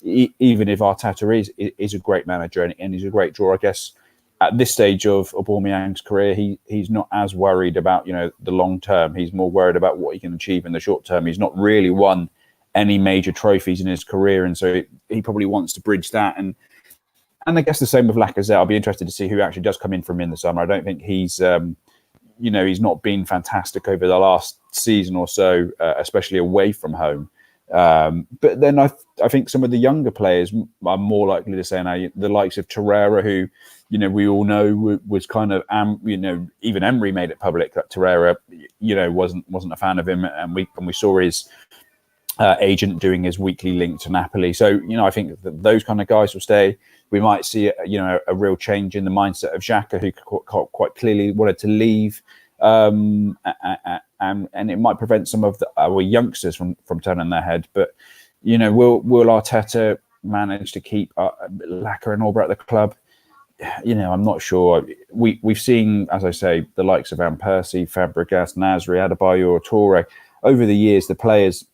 Even if Arteta is a great manager and he's a great draw, I guess at this stage of Aubameyang's career, he's not as worried about the long term. He's more worried about what he can achieve in the short term. He's not really won any major trophies in his career, and so he probably wants to bridge that. And I guess the same with Lacazette. I'll be interested to see who actually does come in from in the summer. I don't think he's he's not been fantastic over the last season or so, especially away from home. But then I think some of the younger players are more likely to say now, the likes of Torreira, who we all know was kind of even Emery made it public that Torreira wasn't a fan of him, and we saw his agent doing his weekly link to Napoli. So, I think that those kind of guys will stay. We might see, a real change in the mindset of Xhaka, who quite clearly wanted to leave. And it might prevent some of our youngsters from turning their head. But, will Arteta manage to keep Lacazette and Albright at the club? I'm not sure. We've seen, as I say, the likes of Van Persie, Fabregas, Nasri, Adebayor, or Toure. Over the years, the players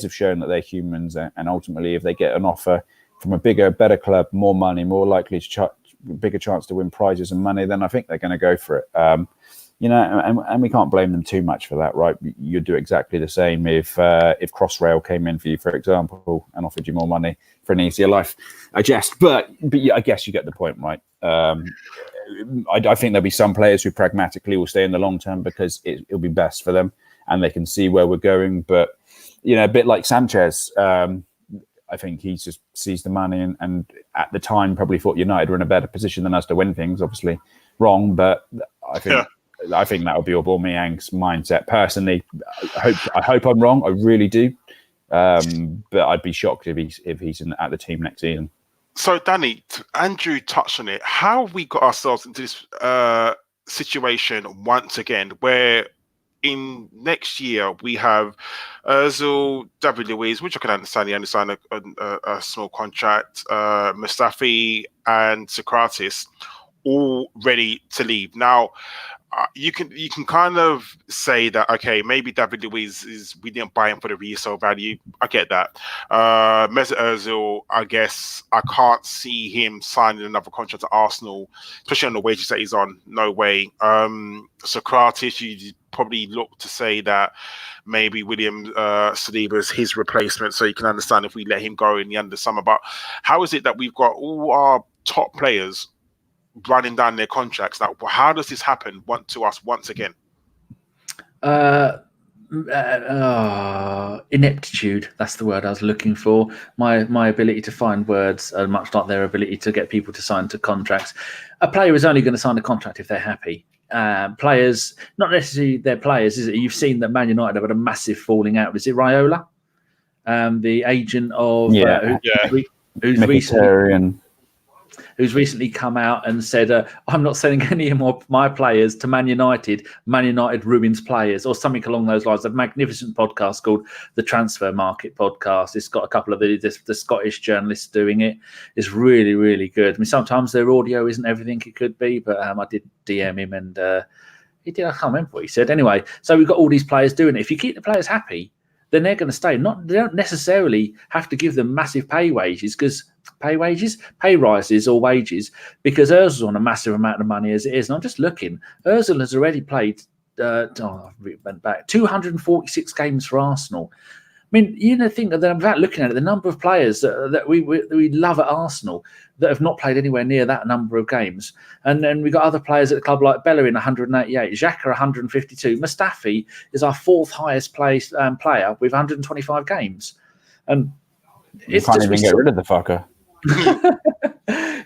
have shown that they're humans, and ultimately, if they get an offer from a bigger, better club, more money, more likely to bigger chance to win prizes and money, then I think they're going to go for it. And we can't blame them too much for that, right? You'd do exactly the same if Crossrail came in for you, for example, and offered you more money for an easier life. I jest, but I guess you get the point, right? I think there'll be some players who pragmatically will stay in the long term because it'll be best for them, and they can see where we're going. But, a bit like Sanchez, I think he just sees the money and at the time probably thought United were in a better position than us to win things. Obviously wrong, but I think that would be Aubameyang's mindset. Personally, I hope I'm wrong. I really do. But I'd be shocked if he's at the team next season. So, Danny, Andrew touched on it. How have we got ourselves into this situation once again, where in next year we have Ozil, Luiz, which I can understand. He only signed a small contract. Mustafi and Sokratis all ready to leave. Now, you can kind of say that, okay, maybe David Luiz we didn't buy him for the resale value. I get that. Mesut Ozil, I guess I can't see him signing another contract at Arsenal, especially on the wages that he's on. No way. Sokratis, you probably look to say that maybe William Saliba is his replacement, so you can understand if we let him go in the end of the summer. But how is it that we've got all our top players running down their contracts? Now, how does this happen to us once again? Ineptitude, that's the word I was looking for. My ability to find words are much like their ability to get people to sign to contracts. A player is only going to sign a contract if they're happy. Players, not necessarily their players, is it? You've seen that Man United have had a massive falling out. Is it Raiola, the agent of who's recently come out and said, I'm not selling any more of my players to Man United. Man United ruins players, or something along those lines. A magnificent podcast called the Transfer Market Podcast. It's got a couple of the Scottish journalists doing it. It's really, really good. I mean, sometimes their audio isn't everything it could be, but I did DM him and he did. I can't remember what he said. Anyway, so we've got all these players doing it. If you keep the players happy, then they're going to stay. They don't necessarily have to give them massive pay rises or wages, because Ozil's on a massive amount of money as it is. And I'm just looking. Ozil has already played, 246 games for Arsenal. mean, think that without looking at it, the number of players that we love at Arsenal that have not played anywhere near that number of games. And then we've got other players at the club like Bellerin, 188, Xhaka, 152. Mustafi is our fourth highest placed player with 125 games. And you can't even get rid of the fucker.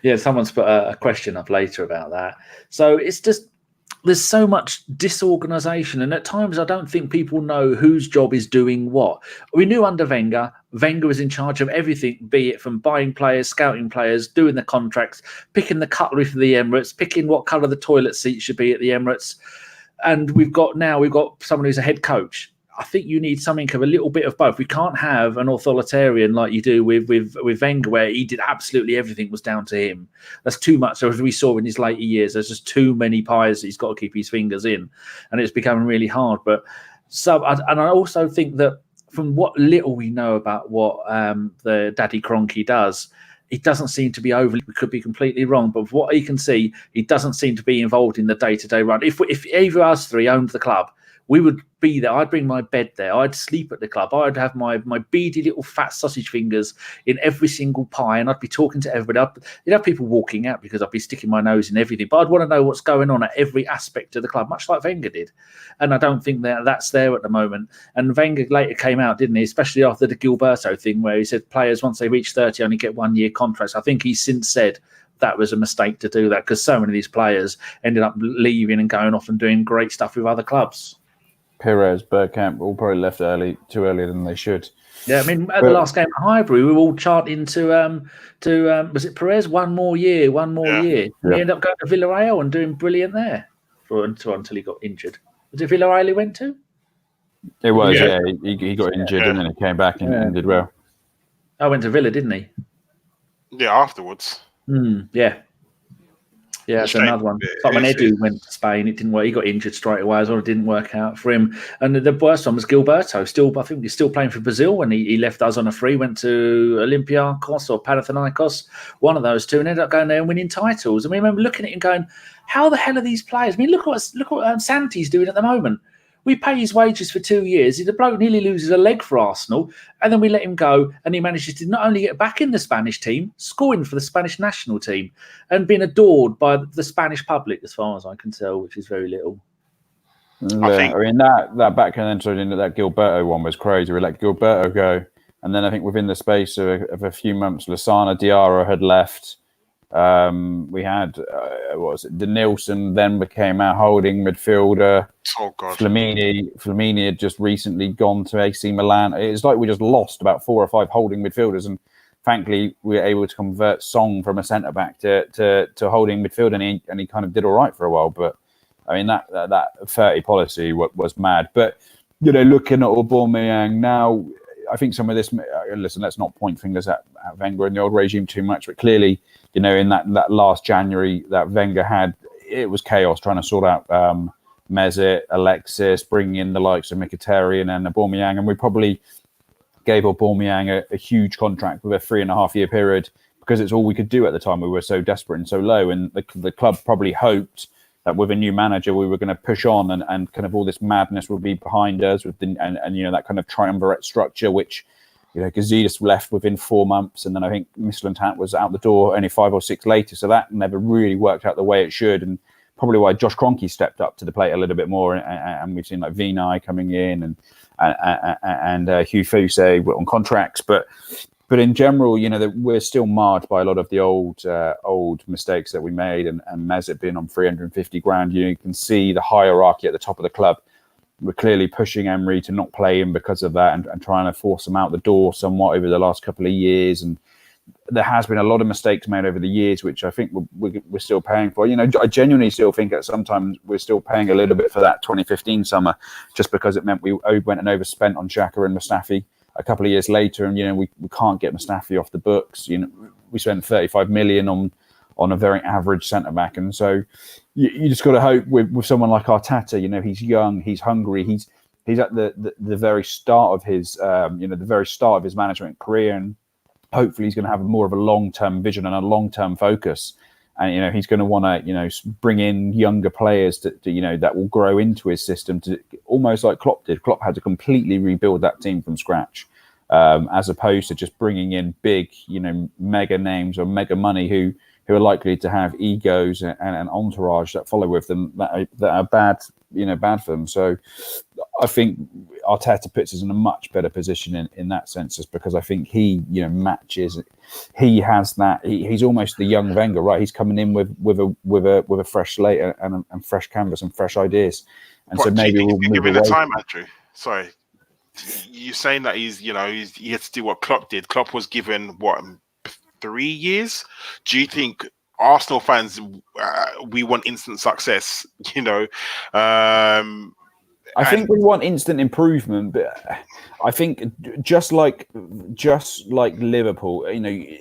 Yeah, someone's put a question up later about that. So it's just, there's so much disorganisation, and at times I don't think people know whose job is doing what. We knew under Wenger was in charge of everything, be it from buying players, scouting players, doing the contracts, picking the cutlery for the Emirates, picking what colour the toilet seat should be at the Emirates. And we've got someone who's a head coach. I think you need something of a little bit of both. We can't have an authoritarian like you do with Wenger, where he did absolutely everything was down to him. That's too much. As we saw in his later years, there's just too many pies that he's got to keep his fingers in, and it's becoming really hard. But I also think that from what little we know about what the Daddy Kroenke does, he doesn't seem to be overly. We could be completely wrong, but what he can see, he doesn't seem to be involved in the day-to-day run. If either of us three owned the club, we would be there. I'd bring my bed there. I'd sleep at the club. I'd have my beady little fat sausage fingers in every single pie, and I'd be talking to everybody. You'd have people walking out because I'd be sticking my nose in everything. But I'd want to know what's going on at every aspect of the club, much like Wenger did. And I don't think that's there at the moment. And Wenger later came out, didn't he? Especially after the Gilberto thing, where he said players, once they reach 30, only get 1 year contracts. I think he's since said that was a mistake to do that, because so many of these players ended up leaving and going off and doing great stuff with other clubs. Perez, Bergkamp, all probably left too earlier than they should. Yeah, I mean, at the last game at Highbury, we were all chanting to was it Perez? One more year. Yeah. He ended up going to Villarreal and doing brilliant there until he got injured. Was it Villarreal he went to? It was, yeah. He got injured and then he came back and did well. I went to Villa, didn't he? Yeah, afterwards. Yeah. Yeah, that's another one. Like when Edu went to Spain, it didn't work. He got injured straight away as well. It didn't work out for him. And the worst one was Gilberto. I think he's still playing for Brazil when he left us on a free, went to Olympiacos or Panathinaikos, one of those two, and ended up going there and winning titles. And we remember looking at it and going, how the hell are these players? I mean, look what Santi's doing at the moment. We pay his wages for 2 years. The bloke nearly loses a leg for Arsenal, and then we let him go, and he manages to not only get back in the Spanish team, scoring for the Spanish national team, and being adored by the Spanish public, as far as I can tell, which is very little. Yeah, I mean, that backhand entry into that Gilberto one was crazy. We let Gilberto go, and then I think within the space of a few months, Lasana Diarra had left. We had what was it? Denilson then became our holding midfielder. Oh God! Flamini had just recently gone to AC Milan. It's like we just lost about 4 or 5 holding midfielders, and thankfully we were able to convert Song from a centre back to holding midfield, and he kind of did all right for a while. But I mean that 30 policy was mad. But looking at Aubameyang now, I think some of this. Listen, let's not point fingers at Wenger and the old regime too much, but clearly, in that last January that Wenger had, it was chaos trying to sort out Mesut, Alexis, bringing in the likes of Mkhitaryan and Aubameyang, and we probably gave Aubameyang a huge contract with a 3.5-year period because it's all we could do at the time. We were so desperate and so low, and the club probably hoped that with a new manager we were going to push on and kind of all this madness would be behind us with that kind of triumvirate structure, which Gazidis left within 4 months, and then I think Maitland-Niles was out the door only 5 or 6 later, so that never really worked out the way it should, and probably why Josh Kroenke stepped up to the plate a little bit more, and we've seen like Unai coming in and Hugh Fuse on contracts, but in general, we're still marred by a lot of the old mistakes that we made, and Mesut being on 350 grand, you can see the hierarchy at the top of the club. We're clearly pushing Emery to not play him because of that, and trying to force him out the door somewhat over the last couple of years. And there has been a lot of mistakes made over the years, which I think we're still paying for. I genuinely still think that sometimes we're still paying a little bit for that 2015 summer, just because it meant we went and overspent on Xhaka and Mustafi a couple of years later, and we can't get Mustafi off the books. We spent 35 million on a very average centre back, and so you just got to hope with someone like Arteta. He's young, he's hungry, he's at the very start of his management career, and hopefully he's going to have more of a long-term vision and a long-term focus, and he's going to want to bring in younger players to that will grow into his system, to almost like Klopp did. Klopp had to completely rebuild that team from scratch. as opposed to just bringing in big, mega names or mega money who are likely to have egos and an entourage that follow with them that are bad, bad for them. So I think Arteta puts us in a much better position in that sense, just because I think he, matches. He has that. He's almost the young Wenger, right? He's coming in with a fresh slate and fresh canvas and fresh ideas. And so maybe we'll move given away. the time, Andrew. Sorry, you're saying that he had to do what Klopp did. Klopp was given 3 years. Do you think Arsenal fans we want instant success? I think we want instant improvement, but I think just like Liverpool,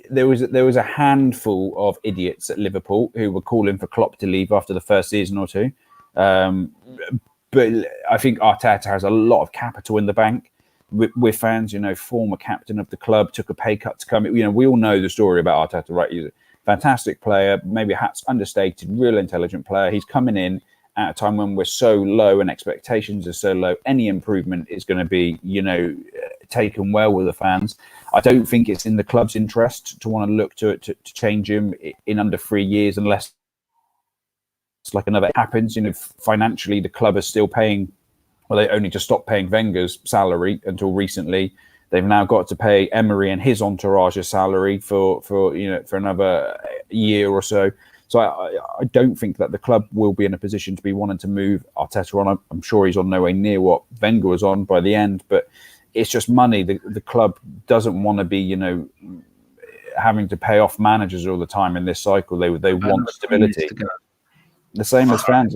there was a handful of idiots at Liverpool who were calling for Klopp to leave after the first season or two. But I think Arteta has a lot of capital in the bank with fans. Former captain of the club, took a pay cut to come. We all know the story about Arteta, right? He's a fantastic player, maybe perhaps understated, real intelligent player. He's coming in at a time when we're so low and expectations are so low. Any improvement is going to be, taken well with the fans. I don't think it's in the club's interest to want to look to change him in under 3 years, unless it's like another happens. Financially, the club is still paying. Well, they only just stopped paying Wenger's salary until recently. They've now got to pay Emery and his entourage's salary for another year or so. So I don't think that the club will be in a position to be wanting to move Arteta on. I'm sure he's on no way near what Wenger was on by the end, but it's just money. The club doesn't want to be, having to pay off managers all the time in this cycle. They want stability. The same as fans.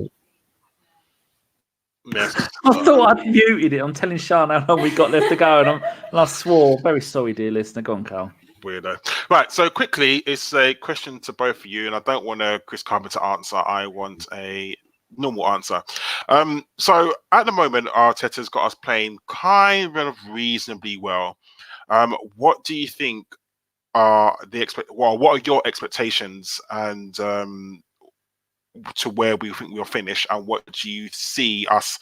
Yes. I thought I'd muted it. I'm telling Sean how long we got left to go, and I swore. Very sorry, dear listener. Go on, Karl. Weirdo. Right, so quickly, it's a question to both of you, and I don't want a Chris Carpenter answer. I want a normal answer. So at the moment, Arteta's got us playing kind of reasonably well. What do you think are what are your expectations and to where we think we'll finish, and where do you see us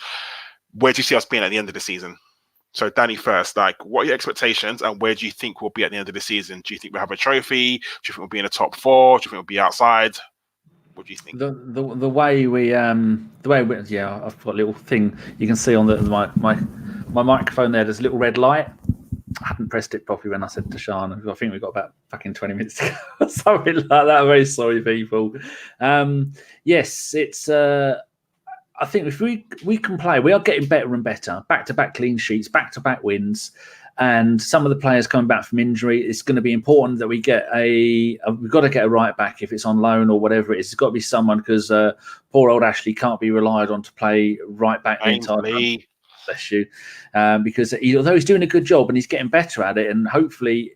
being at the end of the season? So Danny first, what are your expectations and where do you think we'll be at the end of the season? Do you think we'll have a trophy? Do you think we'll be in the top 4? Do you think we'll be outside? What do you think? The way we I've got a little thing you can see on my microphone there. There's a little red light. I hadn't pressed it properly when I said to Sean. I think we've got about fucking 20 minutes to go. Something like that. I'm very sorry, people. Yes, it's. I think if we can play, we are getting better and better. Back-to-back clean sheets, back-to-back wins, and some of the players coming back from injury. It's going to be important that we get we've got to get a right back if it's on loan or whatever it is. It's got to be someone, because poor old Ashley can't be relied on to play right back the entire time. Bless you, because although he's doing a good job and he's getting better at it, and hopefully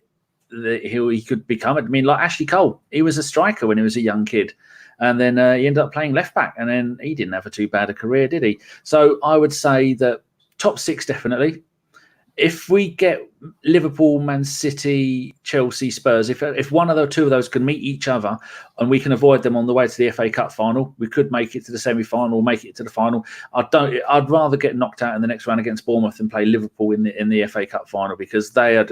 he could become. I mean, like Ashley Cole, he was a striker when he was a young kid. And then he ended up playing left back, and then he didn't have too bad a career, did he? So I would say that top 6 definitely. If we get Liverpool, Man City, Chelsea, Spurs, if one of the two of those can meet each other and we can avoid them on the way to the FA Cup final, we could make it to the semi-final, make it to the final. I'd rather get knocked out in the next round against Bournemouth than play Liverpool in the FA Cup final, because they're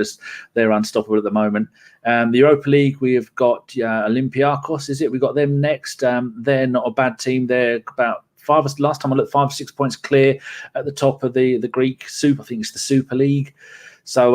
unstoppable at the moment. The Europa League, we have got Olympiacos, is it? We've got them next. They're not a bad team. They're about last time I looked, 5 or 6 points clear at the top of the Greek Super. I think it's the Super League. So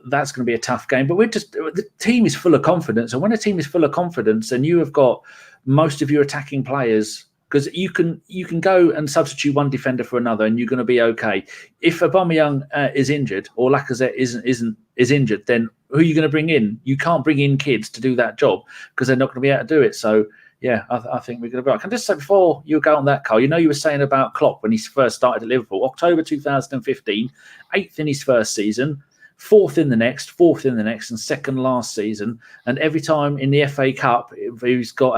that's going to be a tough game. But the team is full of confidence. And when a team is full of confidence and you have got most of your attacking players, because you can go and substitute one defender for another and you're going to be okay. If Aubameyang is injured or Lacazette is injured, then who are you going to bring in? You can't bring in kids to do that job because they're not going to be able to do it. So yeah, I think we're going to be. I can just say before you go on that, Karl, you were saying about Klopp when he first started at Liverpool, October 2015, 8th in his first season, 4th in the next, and 2nd last season. And every time in the FA Cup, he's got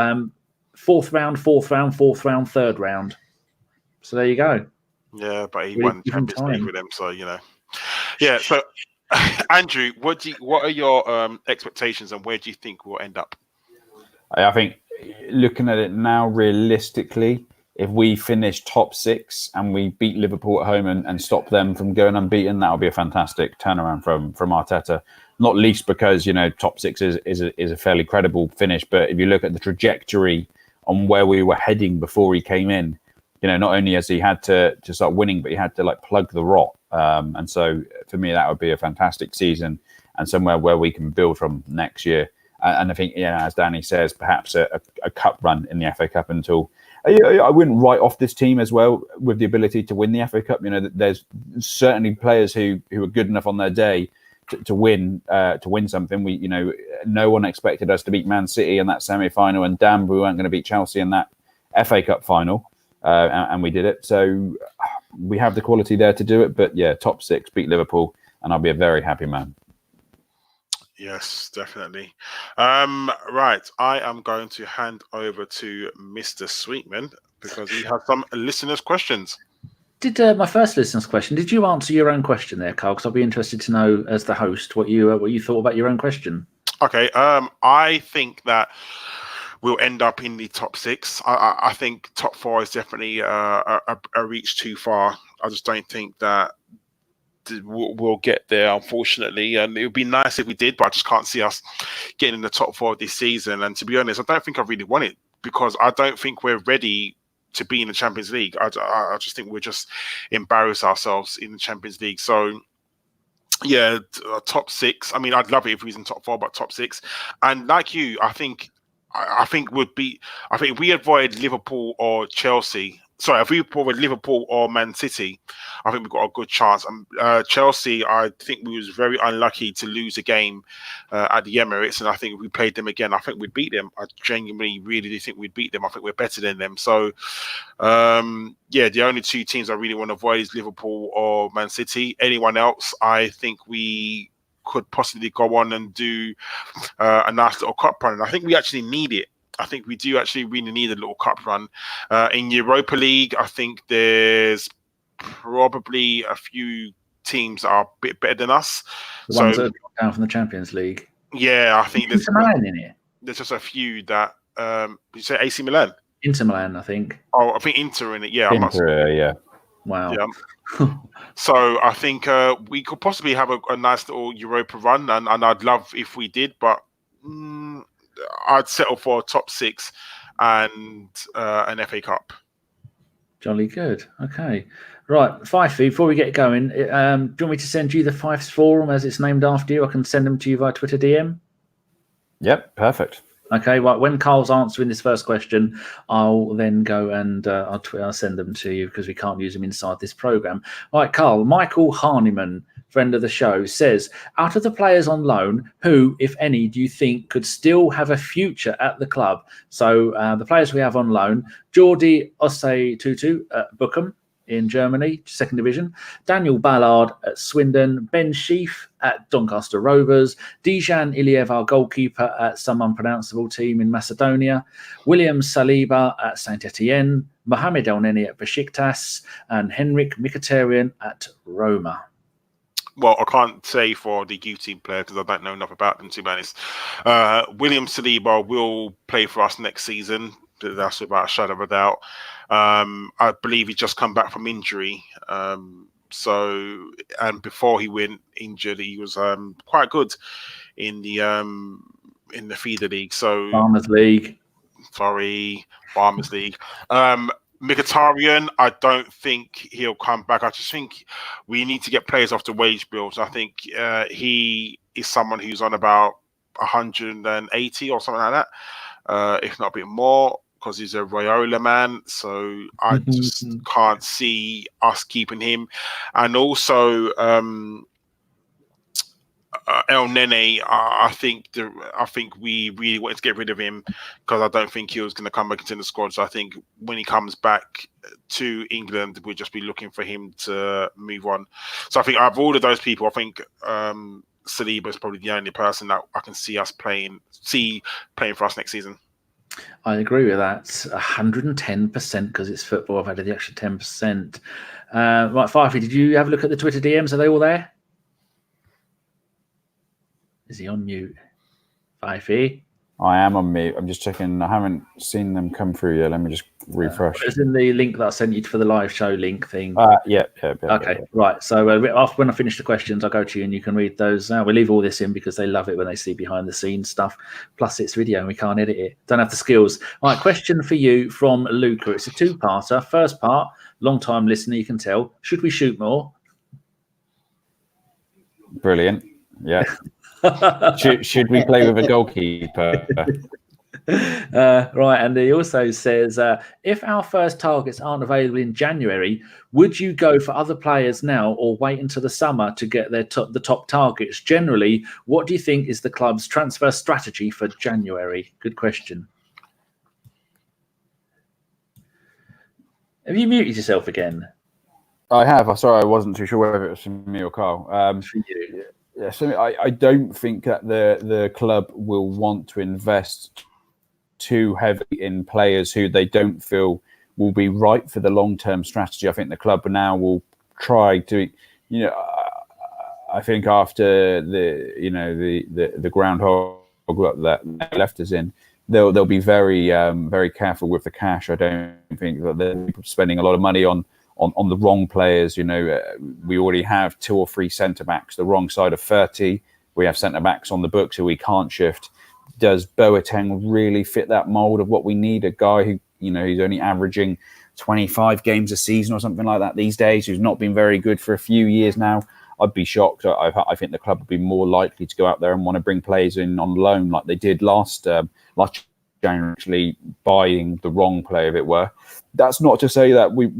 4th round, 3rd round. So there you go. Yeah, but he won Champions League with them, so Yeah, so Andrew, what are your expectations and where do you think we'll end up? I think looking at it now, realistically, if we finish top 6 and we beat Liverpool at home and stop them from going unbeaten, that would be a fantastic turnaround from Arteta. Not least because, top 6 is a fairly credible finish. But if you look at the trajectory on where we were heading before he came in, not only has he had to start winning, but he had to plug the rot. And so for me, that would be a fantastic season and somewhere where we can build from next year. And I think, as Danny says, perhaps a cup run in the FA Cup until... I wouldn't write off this team as well with the ability to win the FA Cup. There's certainly players who are good enough on their day to win something. No one expected us to beat Man City in that semi-final, and damn, we weren't going to beat Chelsea in that FA Cup final, and we did it. So we have the quality there to do it. But top 6, beat Liverpool, and I'll be a very happy man. Yes, definitely. Right, I am going to hand over to Mr. Sweetman because he has some listeners' questions. Did my first listener's question? Did you answer your own question there, Karl? Because I'll be interested to know, as the host, what you thought about your own question. Okay. I think that we'll end up in the top 6. I think top 4 is definitely a reach too far. I just don't think that we'll get there, unfortunately, and it would be nice if we did, but I just can't see us getting in the top 4 this season. And to be honest, I don't think I really want it because I don't think we're ready to be in the Champions League. I just think we'll just embarrass ourselves in the Champions League. So top 6. I mean, I'd love it if we was in top 4, but top 6. And like you, I think if we avoid Liverpool or Chelsea. Sorry, if we avoid Liverpool or Man City, I think we've got a good chance. Chelsea, I think we was very unlucky to lose a game at the Emirates, and I think if we played them again, I think we'd beat them. I genuinely really do think we'd beat them. I think we're better than them. So, the only 2 teams I really want to avoid is Liverpool or Man City. Anyone else, I think we could possibly go on and do a nice little cup run. And I think we actually need it. I think we do actually really need a little cup run. In Europa League, I think there's probably a few teams that are a bit better than us. The ones that have gone down from the Champions League. Yeah, I think there's Milan in it. There's just a few that. Did you say AC Milan? Inter Milan, I think. Oh, I think Inter in it. Yeah, Inter, Wow. Yeah. So I think we could possibly have a nice little Europa run, and I'd love if we did, but. I'd settle for a top 6 and an FA Cup. Jolly good. Okay. Right. Fifey, before we get going, do you want me to send you the Fifes Forum as it's named after you? I can send them to you via Twitter DM. Yep, perfect. Okay, well, when Karl's answering this first question, I'll then go and I'll send them to you because we can't use them inside this program. All right, Karl, Michael Harniman, friend of the show, says, out of the players on loan, who, if any, do you think could still have a future at the club? So the players we have on loan, Jordi Osei-Tutu at Bochum in Germany, 2nd Division, Daniel Ballard at Swindon, Ben Sheaf at Doncaster Rovers, Dejan Iliev, our goalkeeper, at some unpronounceable team in Macedonia, William Saliba at Saint-Etienne, Mohamed El-Neni at Besiktas, and Henrik Mkhitaryan at Roma. Well, I can't say for the youth team player because I don't know enough about them, to be honest. William Saliba will play for us next season. That's without a shadow of a doubt. I believe he just come back from injury. And before he went injured, he was quite good in the feeder league. So Farmers League. Mkhitaryan, I don't think he'll come back. I just think we need to get players off the wage bills. I think he is someone who's on about 180 or something like that, if not a bit more, because he's a Raiola man. So I just can't see us keeping him. And also El-Neni, I think we really wanted to get rid of him because I don't think he was going to come back into the squad. So I think when he comes back to England, we'll just be looking for him to move on. So I think out of all of those people, I think Saliba is probably the only person that I can see us playing for us next season. I agree with that. 110% because it's football. I've added the extra 10%. Right, Fifey, did you have a look at the Twitter DMs? Are they all there? Is he on mute? Fifey? I am on mute. I'm just checking. I haven't seen them come through yet. Let me just refresh. It's in the link that I sent you for the live show link thing. Yeah. Okay, right. So after when I finish the questions, I'll go to you and you can read those. We'll leave all this in because they love it when they see behind the scenes stuff. Plus, it's video and we can't edit it. Don't have the skills. All right, question for you from Luca. It's a two-parter. First part, long-time listener, you can tell. Should we shoot more? Brilliant. Yeah. should we play with a goalkeeper? Right, and he also says, if our first targets aren't available in January, would you go for other players now or wait until the summer to get the top targets? Generally, what do you think is the club's transfer strategy for January? Good question. Have you muted yourself again? I have. I'm sorry, I wasn't too sure whether it was from me or Karl. For you. Yeah, so I don't think that the club will want to invest too heavily in players who they don't feel will be right for the long-term strategy. I think the club now will try to, I think after the groundhog that left us in, they'll be very very careful with the cash. I don't think that they're spending a lot of money on the wrong players. We already have 2 or 3 centre-backs the wrong side of 30. We have centre-backs on the books who we can't shift. Does Boateng really fit that mould of what we need? A guy who, who's only averaging 25 games a season or something like that these days, who's not been very good for a few years now. I'd be shocked. I think the club would be more likely to go out there and want to bring players in on loan like they did last January, actually buying the wrong player, if it were. That's not to say that we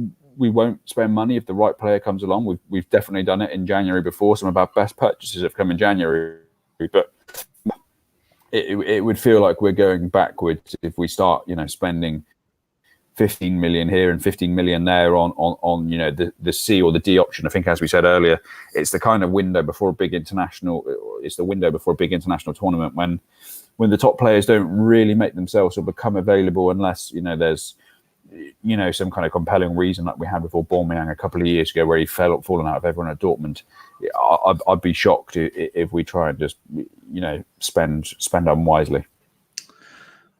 won't spend money if the right player comes along. We've definitely done it in January before. Some of our best purchases have come in January, but it would feel like we're going backwards if we start, spending 15 million here and 15 million there on the C or the D option. I think, as we said earlier, it's the kind of window before a big international. It's the window before a big international tournament when the top players don't really make themselves or become available unless there's some kind of compelling reason, like we had with Aubameyang a couple of years ago, where he fallen out of everyone at Dortmund. I'd be shocked if we try and just spend unwisely.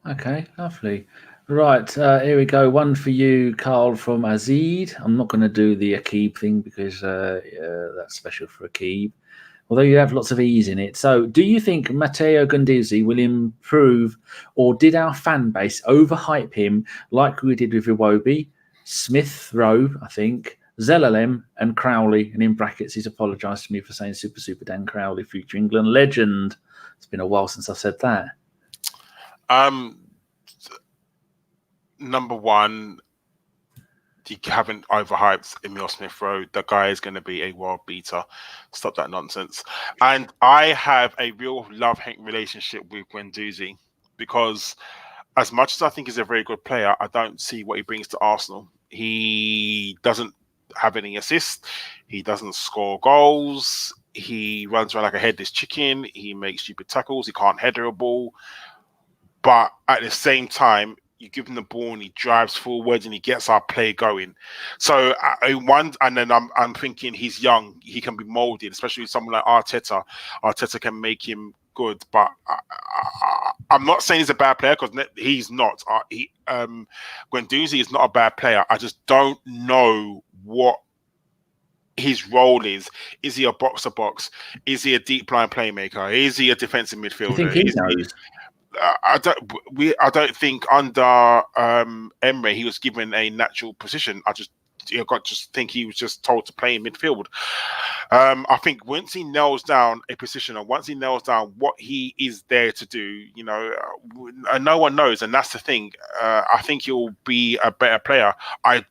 Okay, lovely. Right, here we go. One for you, Karl, from Azid. I'm not going to do the Akib thing because that's special for Akib, although you have lots of E's in it. So, do you think Matteo Guendouzi will improve, or did our fan base overhype him like we did with Iwobi, Smith Rowe, I think, Zelalem and Crowley? And in brackets, he's apologised to me for saying Super Dan Crowley, future England legend. It's been a while since I've said that. Number one, you haven't overhyped Emil Smith Rowe. The guy is going to be a world beater. Stop that nonsense. And I have a real love-hate relationship with Guendouzi because as much as I think he's a very good player, I don't see what he brings to Arsenal. He doesn't have any assists. He doesn't score goals. He runs around like a headless chicken. He makes stupid tackles. He can't header a ball. But at the same time, you give him the ball and he drives forwards and he gets our play going. So I'm thinking he's young. He can be molded, especially with someone like Arteta. Arteta can make him good, but I'm not saying he's a bad player because he's not. Guendouzi is not a bad player. I just don't know what his role is. Is he a box-to-box? Is he a deep line playmaker? Is he a defensive midfielder? You think he knows? I don't think under Emery he was given a natural position. I just think he was just told to play in midfield. I think once he nails down a position, or once he nails down what he is there to do, no one knows, and that's the thing. I think he'll be a better player. I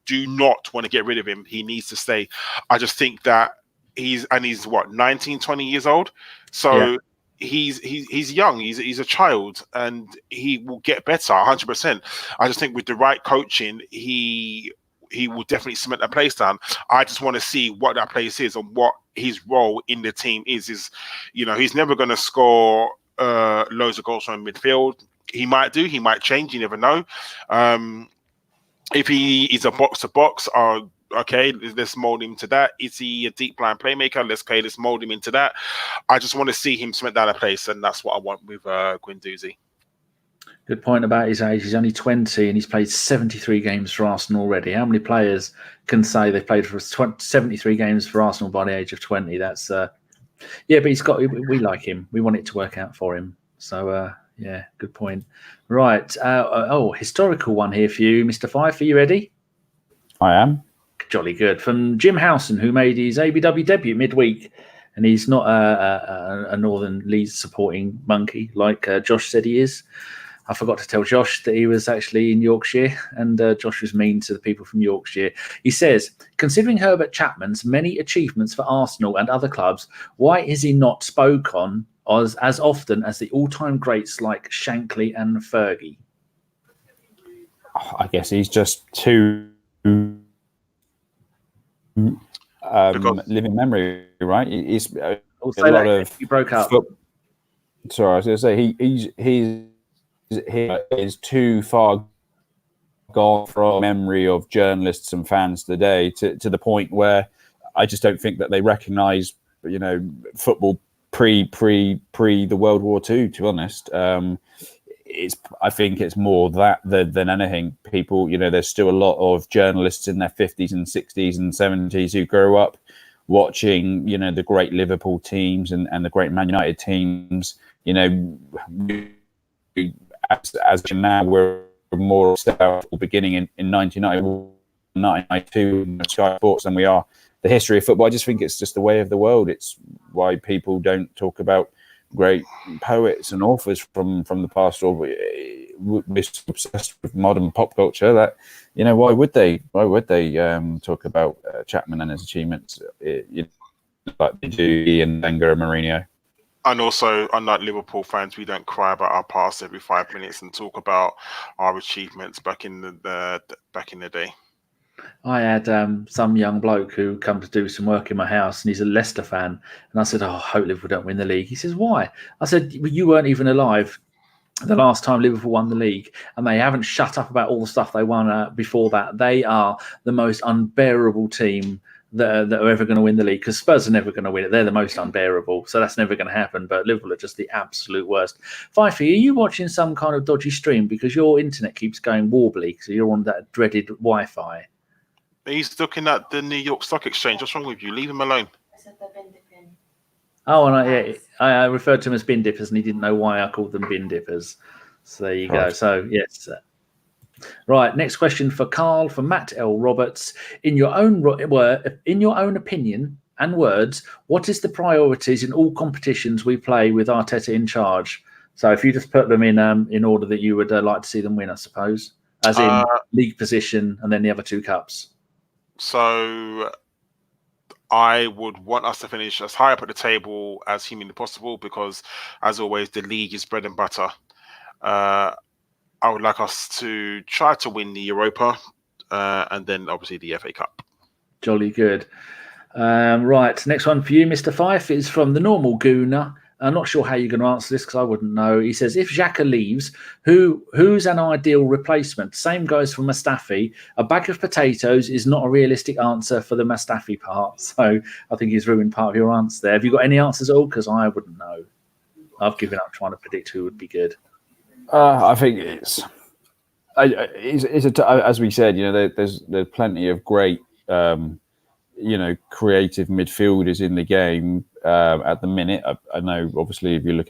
do not want to get rid of him. He needs to stay. I just think that he's what, 19, 20 years old, so. Yeah. He's young. He's a child, and he will get better 100%. I just think with the right coaching, he will definitely cement that place down. I just want to see what that place is and what his role in the team is. He's never going to score loads of goals from midfield. He might do. He might change. You never know. If he is a box to box, okay, let's mold him to that. Is he a deep line playmaker? Let's mold him into that. I just want to see him cement down a place, and that's what I want with Guendouzi. Good point about his age. He's only 20 and he's played 73 games for Arsenal already. How many players can say they've played for 73 games for Arsenal by the age of 20? That's but he's got. We like him. We want it to work out for him. So yeah, good point. Right. Historical one here for you, Mr. Fife. Are you ready? I am. Jolly good. From Jim Howson, who made his ABW debut midweek. And he's not a Northern Leeds supporting monkey like Josh said he is. I forgot to tell Josh that he was actually in Yorkshire, and Josh was mean to the people from Yorkshire. He says, considering Herbert Chapman's many achievements for Arsenal and other clubs, why is he not spoken on as often as the all-time greats like Shankly and Fergie? I guess he's just too living memory, right? He's a lot of. You broke up. Sorry, I was going to say he is too far gone from memory of journalists and fans today to the point where I just don't think that they recognise, football pre the World War II. To be honest, I think it's more that than anything. People, there's still a lot of journalists in their 50s and 60s and 70s who grew up watching, the great Liverpool teams and the great Man United teams. As now we're more beginning in 1992 Sky Sports than we are the history of football. I just think it's just the way of the world. It's why people don't talk about great poets and authors from the past, or we're obsessed with modern pop culture. That why would they talk about Chapman and his achievements like they do Ian, Wenger and Mourinho? And also, unlike Liverpool fans, we don't cry about our past every 5 minutes and talk about our achievements back in the day. I had some young bloke who come to do some work in my house, and he's a Leicester fan. And I said, I hope Liverpool don't win the league. He says, why? I said, well, you weren't even alive the last time Liverpool won the league, and they haven't shut up about all the stuff they won before that. They are the most unbearable team that are ever going to win the league, because Spurs are never going to win it. They're the most unbearable, so that's never going to happen. But Liverpool are just the absolute worst. Fifey, are you watching some kind of dodgy stream because your internet keeps going warbly, so you're on that dreaded Wi-Fi? He's looking at the New York Stock Exchange. What's wrong with you? Leave him alone. I said they're bin dipping. Oh, and I referred to them as bin dippers, and he didn't know why I called them bin dippers. So there you go. So yes. Right, next question for Karl from Matt L. Roberts. In your own opinion and words, what is the priorities in all competitions we play with Arteta in charge? So if you just put them in order that you would like to see them win, I suppose, as in league position and then the other two cups. So I would want us to finish as high up at the table as humanly possible, because, as always, the league is bread and butter. I would like us to try to win the Europa and then obviously the FA Cup. Jolly good. Right, next one for you, Mr. Fife, is from the normal Gooner. I'm not sure how you're going to answer this because I wouldn't know. He says, if Xhaka leaves, who's an ideal replacement? Same goes for Mustafi. A bag of potatoes is not a realistic answer for the Mustafi part. So I think he's ruined part of your answer there. Have you got any answers at all? Because I wouldn't know. I've given up trying to predict who would be good. I think it's as we said, there's plenty of great, creative midfielders in the game at the minute. I know, obviously, if you look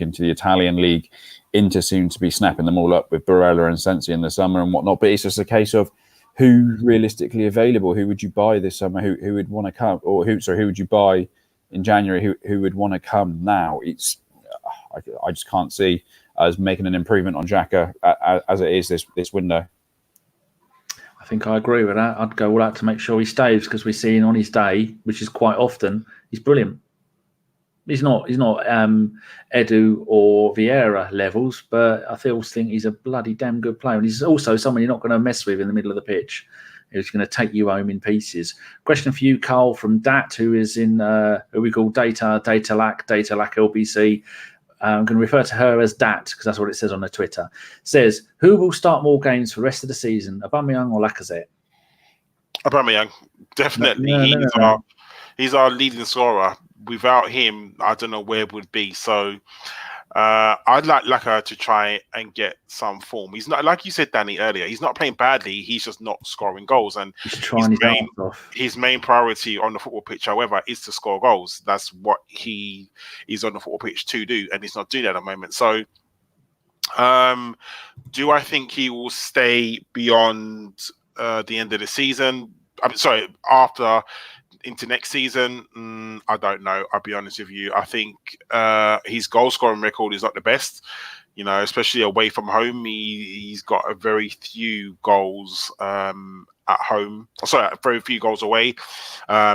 into the Italian league, Inter seem to be snapping them all up with Barella and Sensi in the summer and whatnot. But it's just a case of who's realistically available. Who would you buy this summer? Who would want to come? Or who would you buy in January? Who would want to come now? I just can't see as making an improvement on Xhaka as it is this window. I think I agree with that. I'd go all out to make sure he stays, because we're seeing on his day, which is quite often, he's brilliant. He's not Edu or Vieira levels, but I still think he's a bloody damn good player. And he's also someone you're not going to mess with in the middle of the pitch. He's going to take you home in pieces. Question for you, Karl, from Dat, who is in who we call Data Lack LBC. I'm going to refer to her as Dat because that's what it says on her Twitter. Says, who will start more games for the rest of the season, Aubameyang or Lacazette? Aubameyang, definitely. He's our leading scorer. Without him, I don't know where it would be. So I'd like Lacazette to try and get some form. He's not, like you said, Danny, earlier, he's not playing badly. He's just not scoring goals. And he's trying his main priority on the football pitch, however, is to score goals. That's what he is on the football pitch to do, and he's not doing that at the moment. So, do I think he will stay beyond the end of the season? I'm sorry, after into next season? I don't know. I'll be honest with you. I think his goal scoring record is not the best. You know, especially away from home, he's got a very few goals at home. Sorry, very few goals away.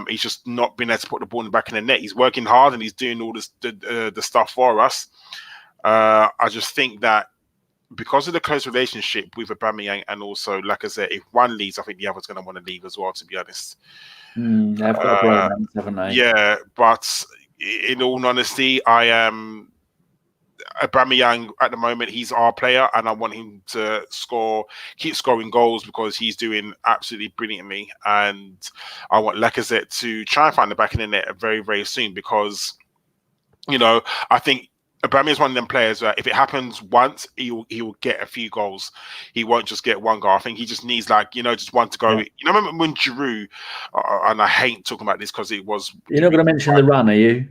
He's just not been able to put the ball in the back of the net. He's working hard and he's doing all this the stuff for us. I just think that because of the close relationship with Aubameyang and also Lacazette, if one leaves, I think the other's going to want to leave as well, to be honest. They've got a romance, haven't they? Yeah, but in all honesty, I am Aubameyang at the moment. He's our player, and I want him to keep scoring goals because he's doing absolutely brilliantly. And I want Lacazette to try and find the back of the net very, very soon because, you know, I think Aubameyang is one of them players where if it happens once, he will get a few goals. He won't just get one goal. I think he just needs just one to go. Yeah. You know, remember when Giroud, and I hate talking about this because it was. You're not going to mention the run, are you?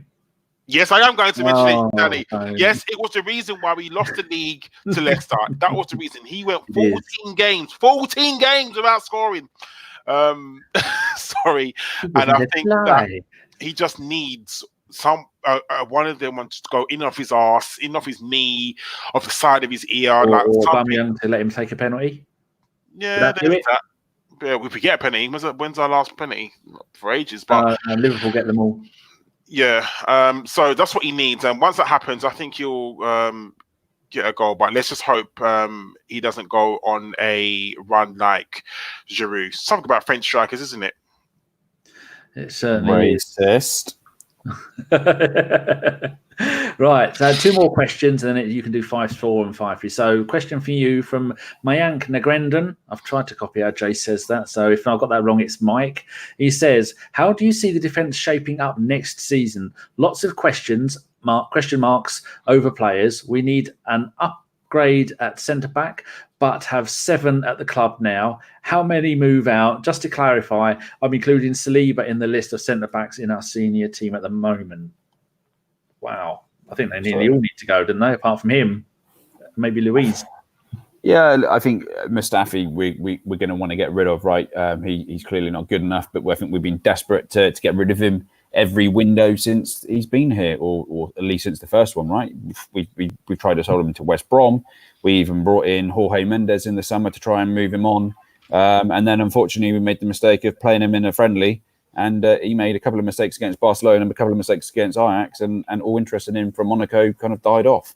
Yes, I am going to mention it, Danny. Yes, it was the reason why we lost the league to Leicester. That was the reason. He went 14 games without scoring. Sorry, and I think that he just needs one of them wants to go in off his arse, in off his knee, off the side of his ear, or Aubameyang to let him take a penalty. Yeah, there's that. Yeah, if we get a penalty, when's our last penalty? Not for ages, but Liverpool get them all. Yeah, so that's what he needs, and once that happens, I think he'll get a goal. But let's just hope he doesn't go on a run like Giroud. Something about French strikers, isn't it? It certainly racist. Right, so 2 more questions, and then you can do 5-4 and 5-3. So, question for you from Mayank Nagrendan. I've tried to copy how Jay says that, so if I've got that wrong, it's Mike. He says, "How do you see the defence shaping up next season? Lots of question marks over players. We need an upgrade at centre back, but have 7 at the club now. How many move out? Just to clarify, I'm including Saliba in the list of centre backs in our senior team at the moment." Wow. I think they nearly all need to go, don't they? Apart from him, maybe Luiz. Yeah, I think Mustafi we're going to want to get rid of, right? He's clearly not good enough, but I think we've been desperate to get rid of him every window since he's been here, or at least since the first one, right? We've tried to sell him to West Brom. We even brought in Jorge Mendes in the summer to try and move him on. And then, unfortunately, we made the mistake of playing him in a friendly. And he made a couple of mistakes against Barcelona and a couple of mistakes against Ajax, and all interest in him from Monaco kind of died off.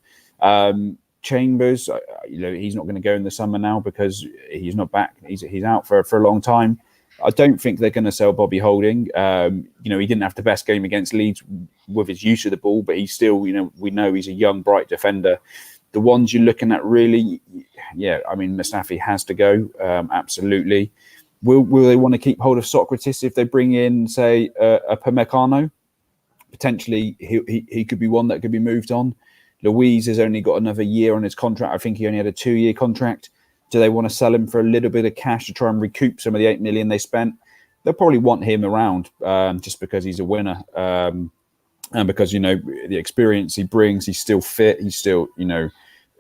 Chambers, he's not going to go in the summer now because he's not back. He's out for a long time. I don't think they're going to sell Bobby Holding. He didn't have the best game against Leeds with his use of the ball, but he's still, we know he's a young, bright defender. The ones you're looking at really, Mustafi has to go, absolutely. Will they want to keep hold of Sokratis if they bring in, say, a Pamecano? Potentially, he could be one that could be moved on. Luiz has only got another year on his contract. I think he only had a 2-year contract. Do they want to sell him for a little bit of cash to try and recoup some of the 8 million they spent? They'll probably want him around just because he's a winner. And because, the experience he brings, he's still fit. He's still,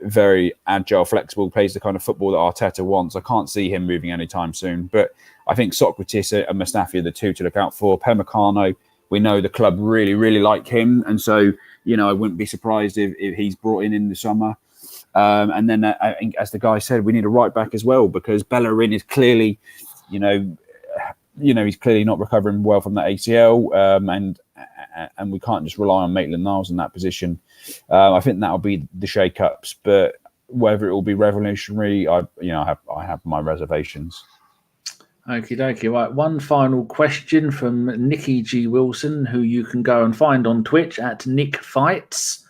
very agile, flexible, plays the kind of football that Arteta wants. I can't see him moving anytime soon. But I think Sokratis and Mustafi are the 2 to look out for. Pamecano, we know the club really, really like him. And so, I wouldn't be surprised if he's brought in the summer. And then I think, as the guy said, we need a right back as well because Bellerin is clearly, he's clearly not recovering well from that ACL. And we can't just rely on Maitland-Niles in that position. I think that'll be the shake-ups, but whether it will be revolutionary, I have my reservations. Okie dokie. Right, one final question from Nicky G. Wilson, who you can go and find on Twitch at Nick Fights.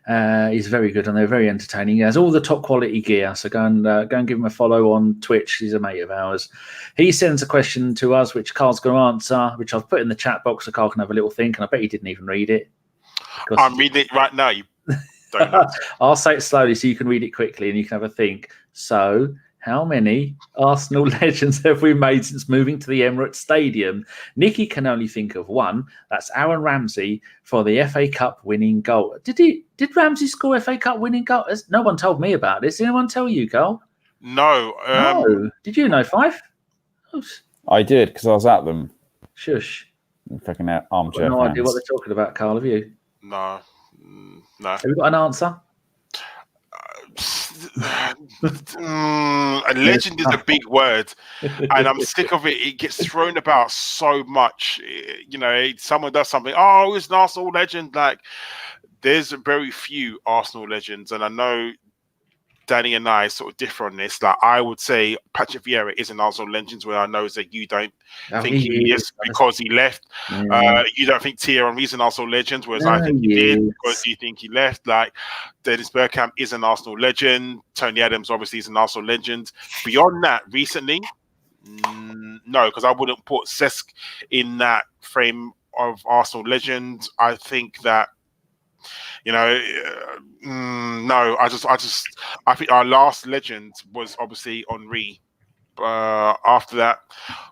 He's very good and they're very entertaining. He has all the top quality gear, so go and give him a follow on Twitch. He's a mate of ours. He sends a question to us, which Karl's going to answer, which I've put in the chat box so Karl can have a little think, and I bet he didn't even read it. I'm reading it right now. Donuts. I'll say it slowly so you can read it quickly and you can have a think. So, how many Arsenal legends have we made since moving to the Emirates Stadium? Nicky can only think of one. That's Aaron Ramsey for the FA Cup winning goal. Did Ramsey score FA Cup winning goal? No one told me about this. Did anyone tell you, Karl? No. No. Did you know, Fife? Oops. I did because I was at them. Shush. Fucking armchair. No fans. idea what they're talking about, Karl. Have you? No. Have you got an answer? A legend is a big word, and I'm sick of it. It gets thrown about so much. You know, someone does something. Oh, it's an Arsenal legend. Like, there's very few Arsenal legends, and I know Danny and I sort of differ on this. Like, I would say Patrick Vieira is an Arsenal legend, where I know that you don't think he is because he left. You don't think Thierry Henry's an Arsenal legend, whereas I think he did because you think he left. Like, Dennis Bergkamp is an Arsenal legend. Tony Adams obviously is an Arsenal legend. Beyond that, recently, no, because I wouldn't put Cesc in that frame of Arsenal legend. I think that, you know, no, I think our last legend was obviously Henry. After that,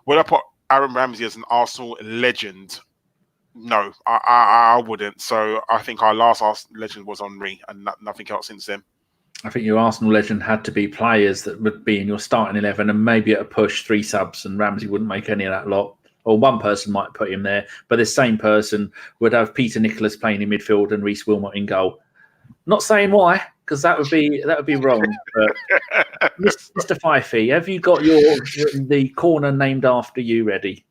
would I put Aaron Ramsey as an Arsenal legend? No, I wouldn't. So I think our last Arsenal legend was Henry, and nothing else since then. I think your Arsenal legend had to be players that would be in your starting 11, and maybe at a push 3 subs, and Ramsey wouldn't make any of that lot. Or one person might put him there, but the same person would have Peter Nicholas playing in midfield and Reece Wilmot in goal. Not saying why, because that would be wrong. But Mr. Fifey, have you got the corner named after you ready?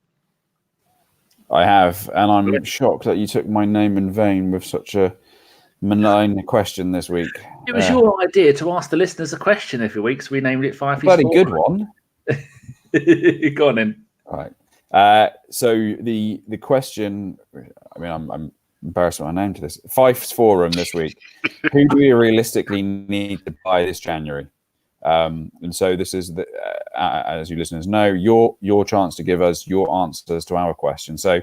I have, and I'm shocked that you took my name in vain with such a malign question this week. It was your idea to ask the listeners a question every week, so we named it Fifey's. Bloody good one. Go on then. All right. So the question, I mean, I'm embarrassed with my name to this. Fife's Forum this week. Who do we realistically need to buy this January? And so this is, as you listeners know, your chance to give us your answers to our question. So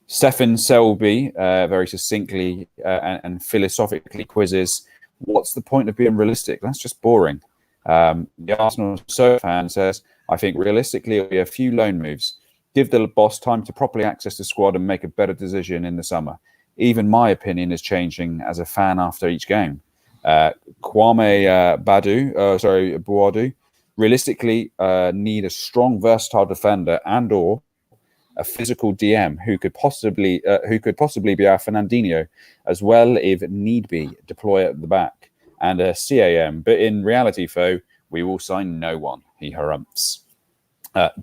Stefan Selby very succinctly and philosophically quizzes, what's the point of being realistic? That's just boring. The Arsenal fan says, I think realistically it'll be a few loan moves. Give the boss time to properly access the squad and make a better decision in the summer. Even my opinion is changing as a fan after each game. Kwame Buadu, realistically need a strong, versatile defender and/or a physical DM who could possibly be our Fernandinho, as well if need be deploy at the back, and a CAM. But in reality, we will sign no one. He harumphs.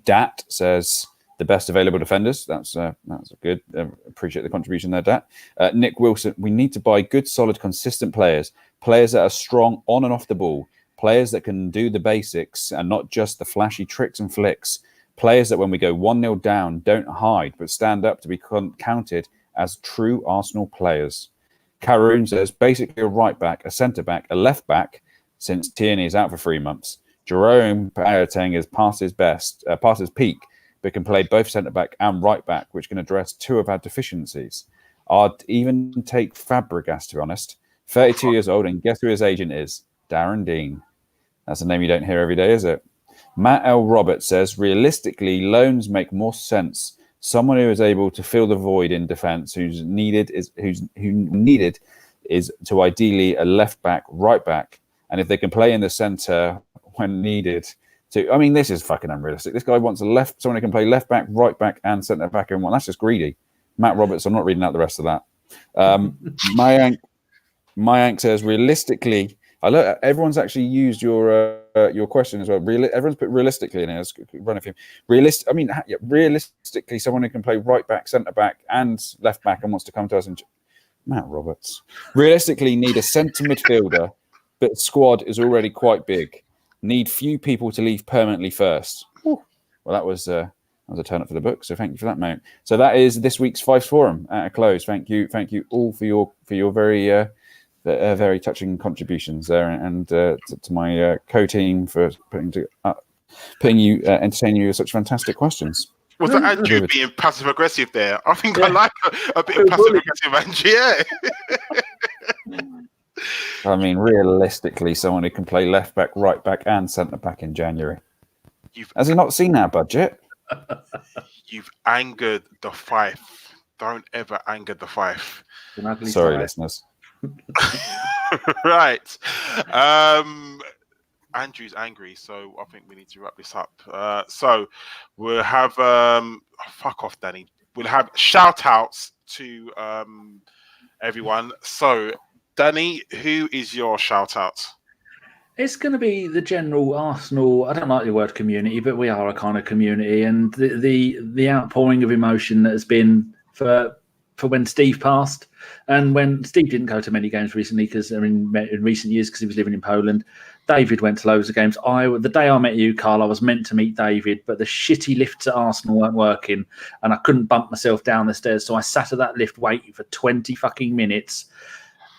Dat says, the best available defenders. That's a good. Appreciate the contribution there, Dat. Nick Wilson. We need to buy good, solid, consistent players that are strong on and off the ball, players that can do the basics and not just the flashy tricks and flicks, players that when we go 1-0 down don't hide but stand up to be counted as true Arsenal players. Karoun says basically a right back, a centre back, a left back, since Tierney is out for 3 months. Jerome Boateng is past his peak, but can play both centre-back and right-back, which can address 2 of our deficiencies. I'd even take Fabregas, to be honest. 32 years old, and guess who his agent is? Darren Dean. That's a name you don't hear every day, is it? Matt L. Roberts says, realistically, loans make more sense. Someone who is able to fill the void in defence, who needed is to ideally a left-back, right-back, and if they can play in the centre when needed... I mean, this is fucking unrealistic. This guy wants someone who can play left back, right back, and centre back in one. That's just greedy. Matt Roberts, I'm not reading out the rest of that. Mayank says, realistically, everyone's actually used your question as well. Everyone's put realistically in here. Let's run a few. Realistically, someone who can play right back, centre back, and left back and wants to come to us. Matt Roberts. Realistically, need a centre midfielder, but the squad is already quite big. Need few people to leave permanently first. Well, that was a turn up for the book. So thank you for that, mate. So that is this week's Fife's Forum at a close. Thank you all for your very very touching contributions there, and to my co-team for entertaining you with such fantastic questions. Was that Andrew being passive aggressive there? I think I like a bit of passive aggressive Andrew. Yeah. I mean, realistically, someone who can play left back, right back, and centre back in January. Has he not seen our budget? You've angered the Fife. Don't ever anger the Fife. Sorry, listeners. Right. Andrew's angry, so I think we need to wrap this up. So we'll have fuck off, Danny. We'll have shout outs to everyone. So, Danny, who is your shout out? It's going to be the general Arsenal. I don't like the word community, but we are a kind of community, and the outpouring of emotion that has been for when Steve passed, and when Steve didn't go to many games recently because in recent years because he was living in Poland. David went to loads of games. The day I met you, Karl, I was meant to meet David, but the shitty lifts at Arsenal weren't working, and I couldn't bump myself down the stairs, so I sat at that lift waiting for 20 fucking minutes.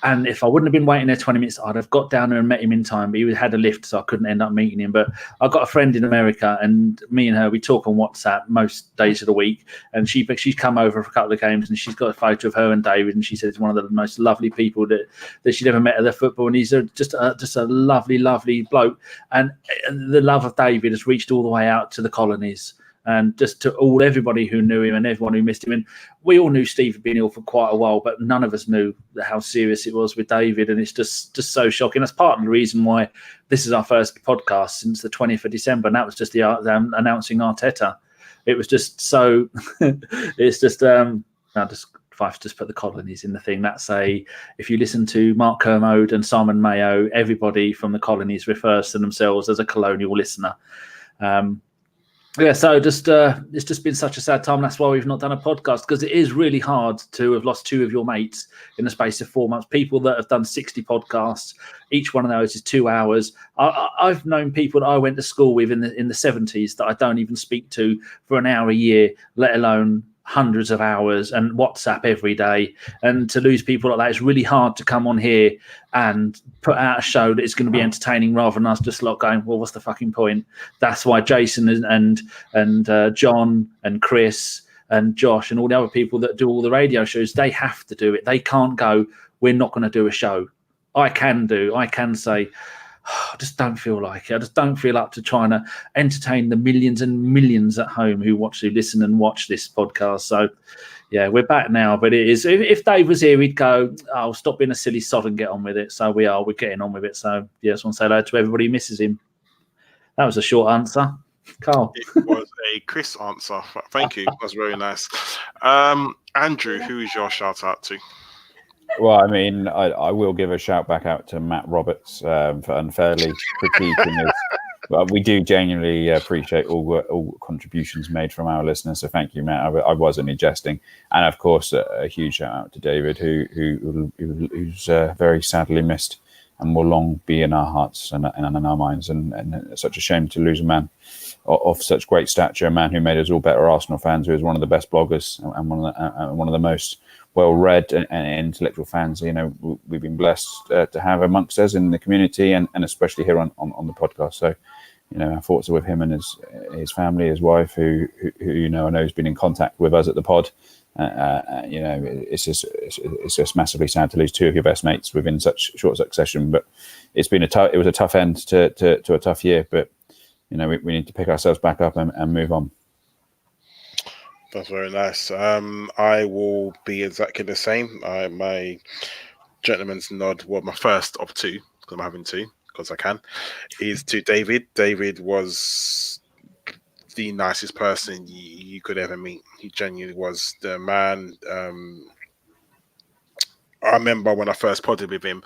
And if I wouldn't have been waiting there 20 minutes, I'd have got down there and met him in time. But he had a lift, so I couldn't end up meeting him. But I've got a friend in America, and me and her, we talk on WhatsApp most days of the week. And she's come over for a couple of games, and she's got a photo of her and David. And she said it's one of the most lovely people that she'd ever met at the football. And he's just a lovely, lovely bloke. And the love of David has reached all the way out to the colonies. And just to everybody who knew him and everyone who missed him. And we all knew Steve had been ill for quite a while, but none of us knew how serious it was with David. And it's just so shocking. That's part of the reason why this is our first podcast since the 20th of December. And that was just the announcing Arteta. It was just so, it's just, if I've just put the colonies in the thing, if you listen to Mark Kermode and Simon Mayo, everybody from the colonies refers to themselves as a colonial listener. Yeah, so it's just been such a sad time. That's why we've not done a podcast, because it is really hard to have lost two of your mates in the space of 4 months. People that have done 60 podcasts, each one of those is 2 hours. I've known people that I went to school with in the 70s that I don't even speak to for an hour a year, let alone hundreds of hours, and WhatsApp every day. And to lose people like that, it's really hard to come on here and put out a show that is going to be entertaining rather than us just going, well, what's the fucking point? That's why Jason and John and Chris and Josh and all the other people that do all the radio shows, they have to do it. They can't go, we're not going to do a show. I can say, I just don't feel like it. I just don't feel up to trying to entertain the millions and millions at home who listen and watch this podcast. So, yeah, we're back now. But it is, if Dave was here, he'd go, "Oh, stop being a silly sod and get on with it." So we're getting on with it. So, yeah, I just want to say hello to everybody who misses him. That was a short answer. Karl. It was a crisp answer. Thank you. That was very nice. Andrew, who is your shout out to? Well, I mean, I will give a shout back out to Matt Roberts for unfairly critiquing us. But we do genuinely appreciate all contributions made from our listeners. So thank you, Matt. I was only jesting. And of course, a huge shout out to David, who's very sadly missed and will long be in our hearts and in our minds. And it's such a shame to lose a man of such great stature, a man who made us all better Arsenal fans, who is one of the best bloggers and one of the most well-read and intellectual fans, we've been blessed to have amongst us in the community and especially here on the podcast. So, our thoughts are with him and his family, his wife, who I know has been in contact with us at the pod. It's just massively sad to lose two of your best mates within such short succession. But it was a tough end to a tough year. But we need to pick ourselves back up and move on. That's very nice. I will be exactly the same. My gentleman's nod, well, my first of two, because I'm having two, because I can, is to David. David was the nicest person you could ever meet. He genuinely was the man. I remember when I first podded with him,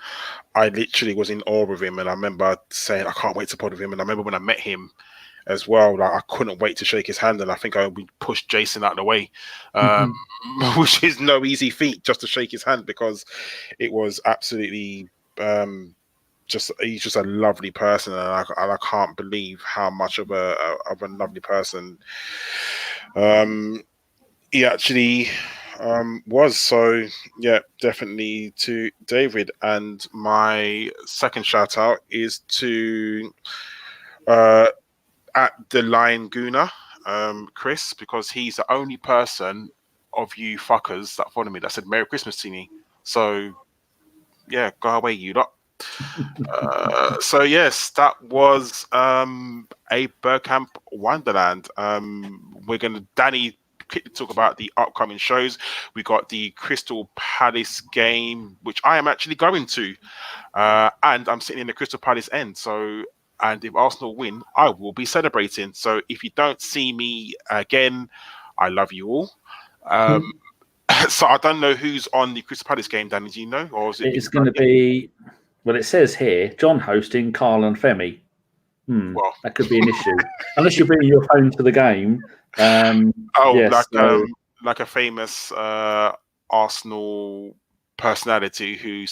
I literally was in awe of him, and I remember saying, I can't wait to pod with him. And I remember when I met him as well, I couldn't wait to shake his hand, and I think we pushed Jason out of the way, which is no easy feat, just to shake his hand, because it was absolutely he's just a lovely person, and I can't believe how much of a lovely person he actually was. So yeah, definitely to David. And my second shout out is to at the Lion Gooner, Chris, because he's the only person of you fuckers that followed me that said Merry Christmas to me. So yeah, go away, you lot. So yes, that was a Bergkamp Wonderland. We're going to, Danny, quickly talk about the upcoming shows. We got the Crystal Palace game, which I am actually going to, and I'm sitting in the Crystal Palace end. So, and if Arsenal win, I will be celebrating. So if you don't see me again, I love you all. So I don't know who's on the Crystal Palace game, Danny. Do you know, or is it? It's going to be. Well, it says here, John hosting, Karl and Femi. Well, that could be an issue. Unless you're bringing your phone to the game. Yes, like a famous Arsenal personality who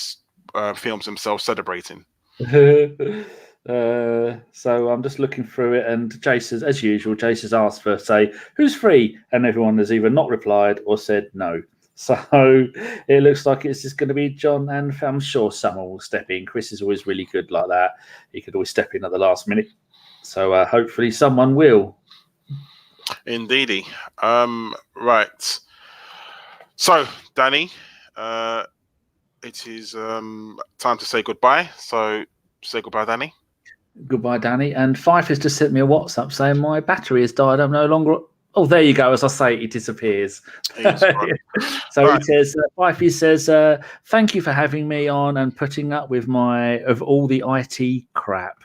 films himself celebrating. So I'm just looking through it, and Jace has, as usual, Jace has asked for, say, who's free? And everyone has either not replied or said no. So it looks like it's just going to be John, and I'm sure someone will step in. Chris is always really good like that. He could always step in at the last minute. So hopefully someone will. Indeedy. Right. So, Danny, it is time to say goodbye. So say goodbye, Danny. Goodbye, Danny. And Fife has just sent me a WhatsApp saying my battery has died. I'm no longer... Oh, there you go. As I say, it disappears. So right. He says, Fifey says, thank you for having me on and putting up with all the IT crap.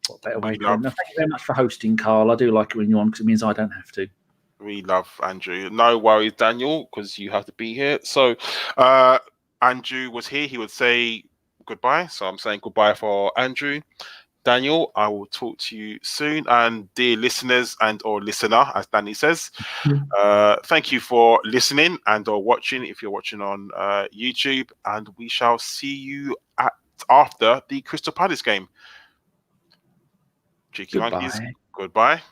What better way to end? Thank you very much for hosting, Karl. I do like it when you're on because it means I don't have to. We love Andrew. No worries, Daniel, because you have to be here. So Andrew was here. He would say goodbye. So I'm saying goodbye for Andrew. Daniel, I will talk to you soon. And dear listeners and or listener, as Danny says, thank you for listening and or watching if you're watching on YouTube. And we shall see you after the Crystal Palace game. Cheeky monkeys, goodbye.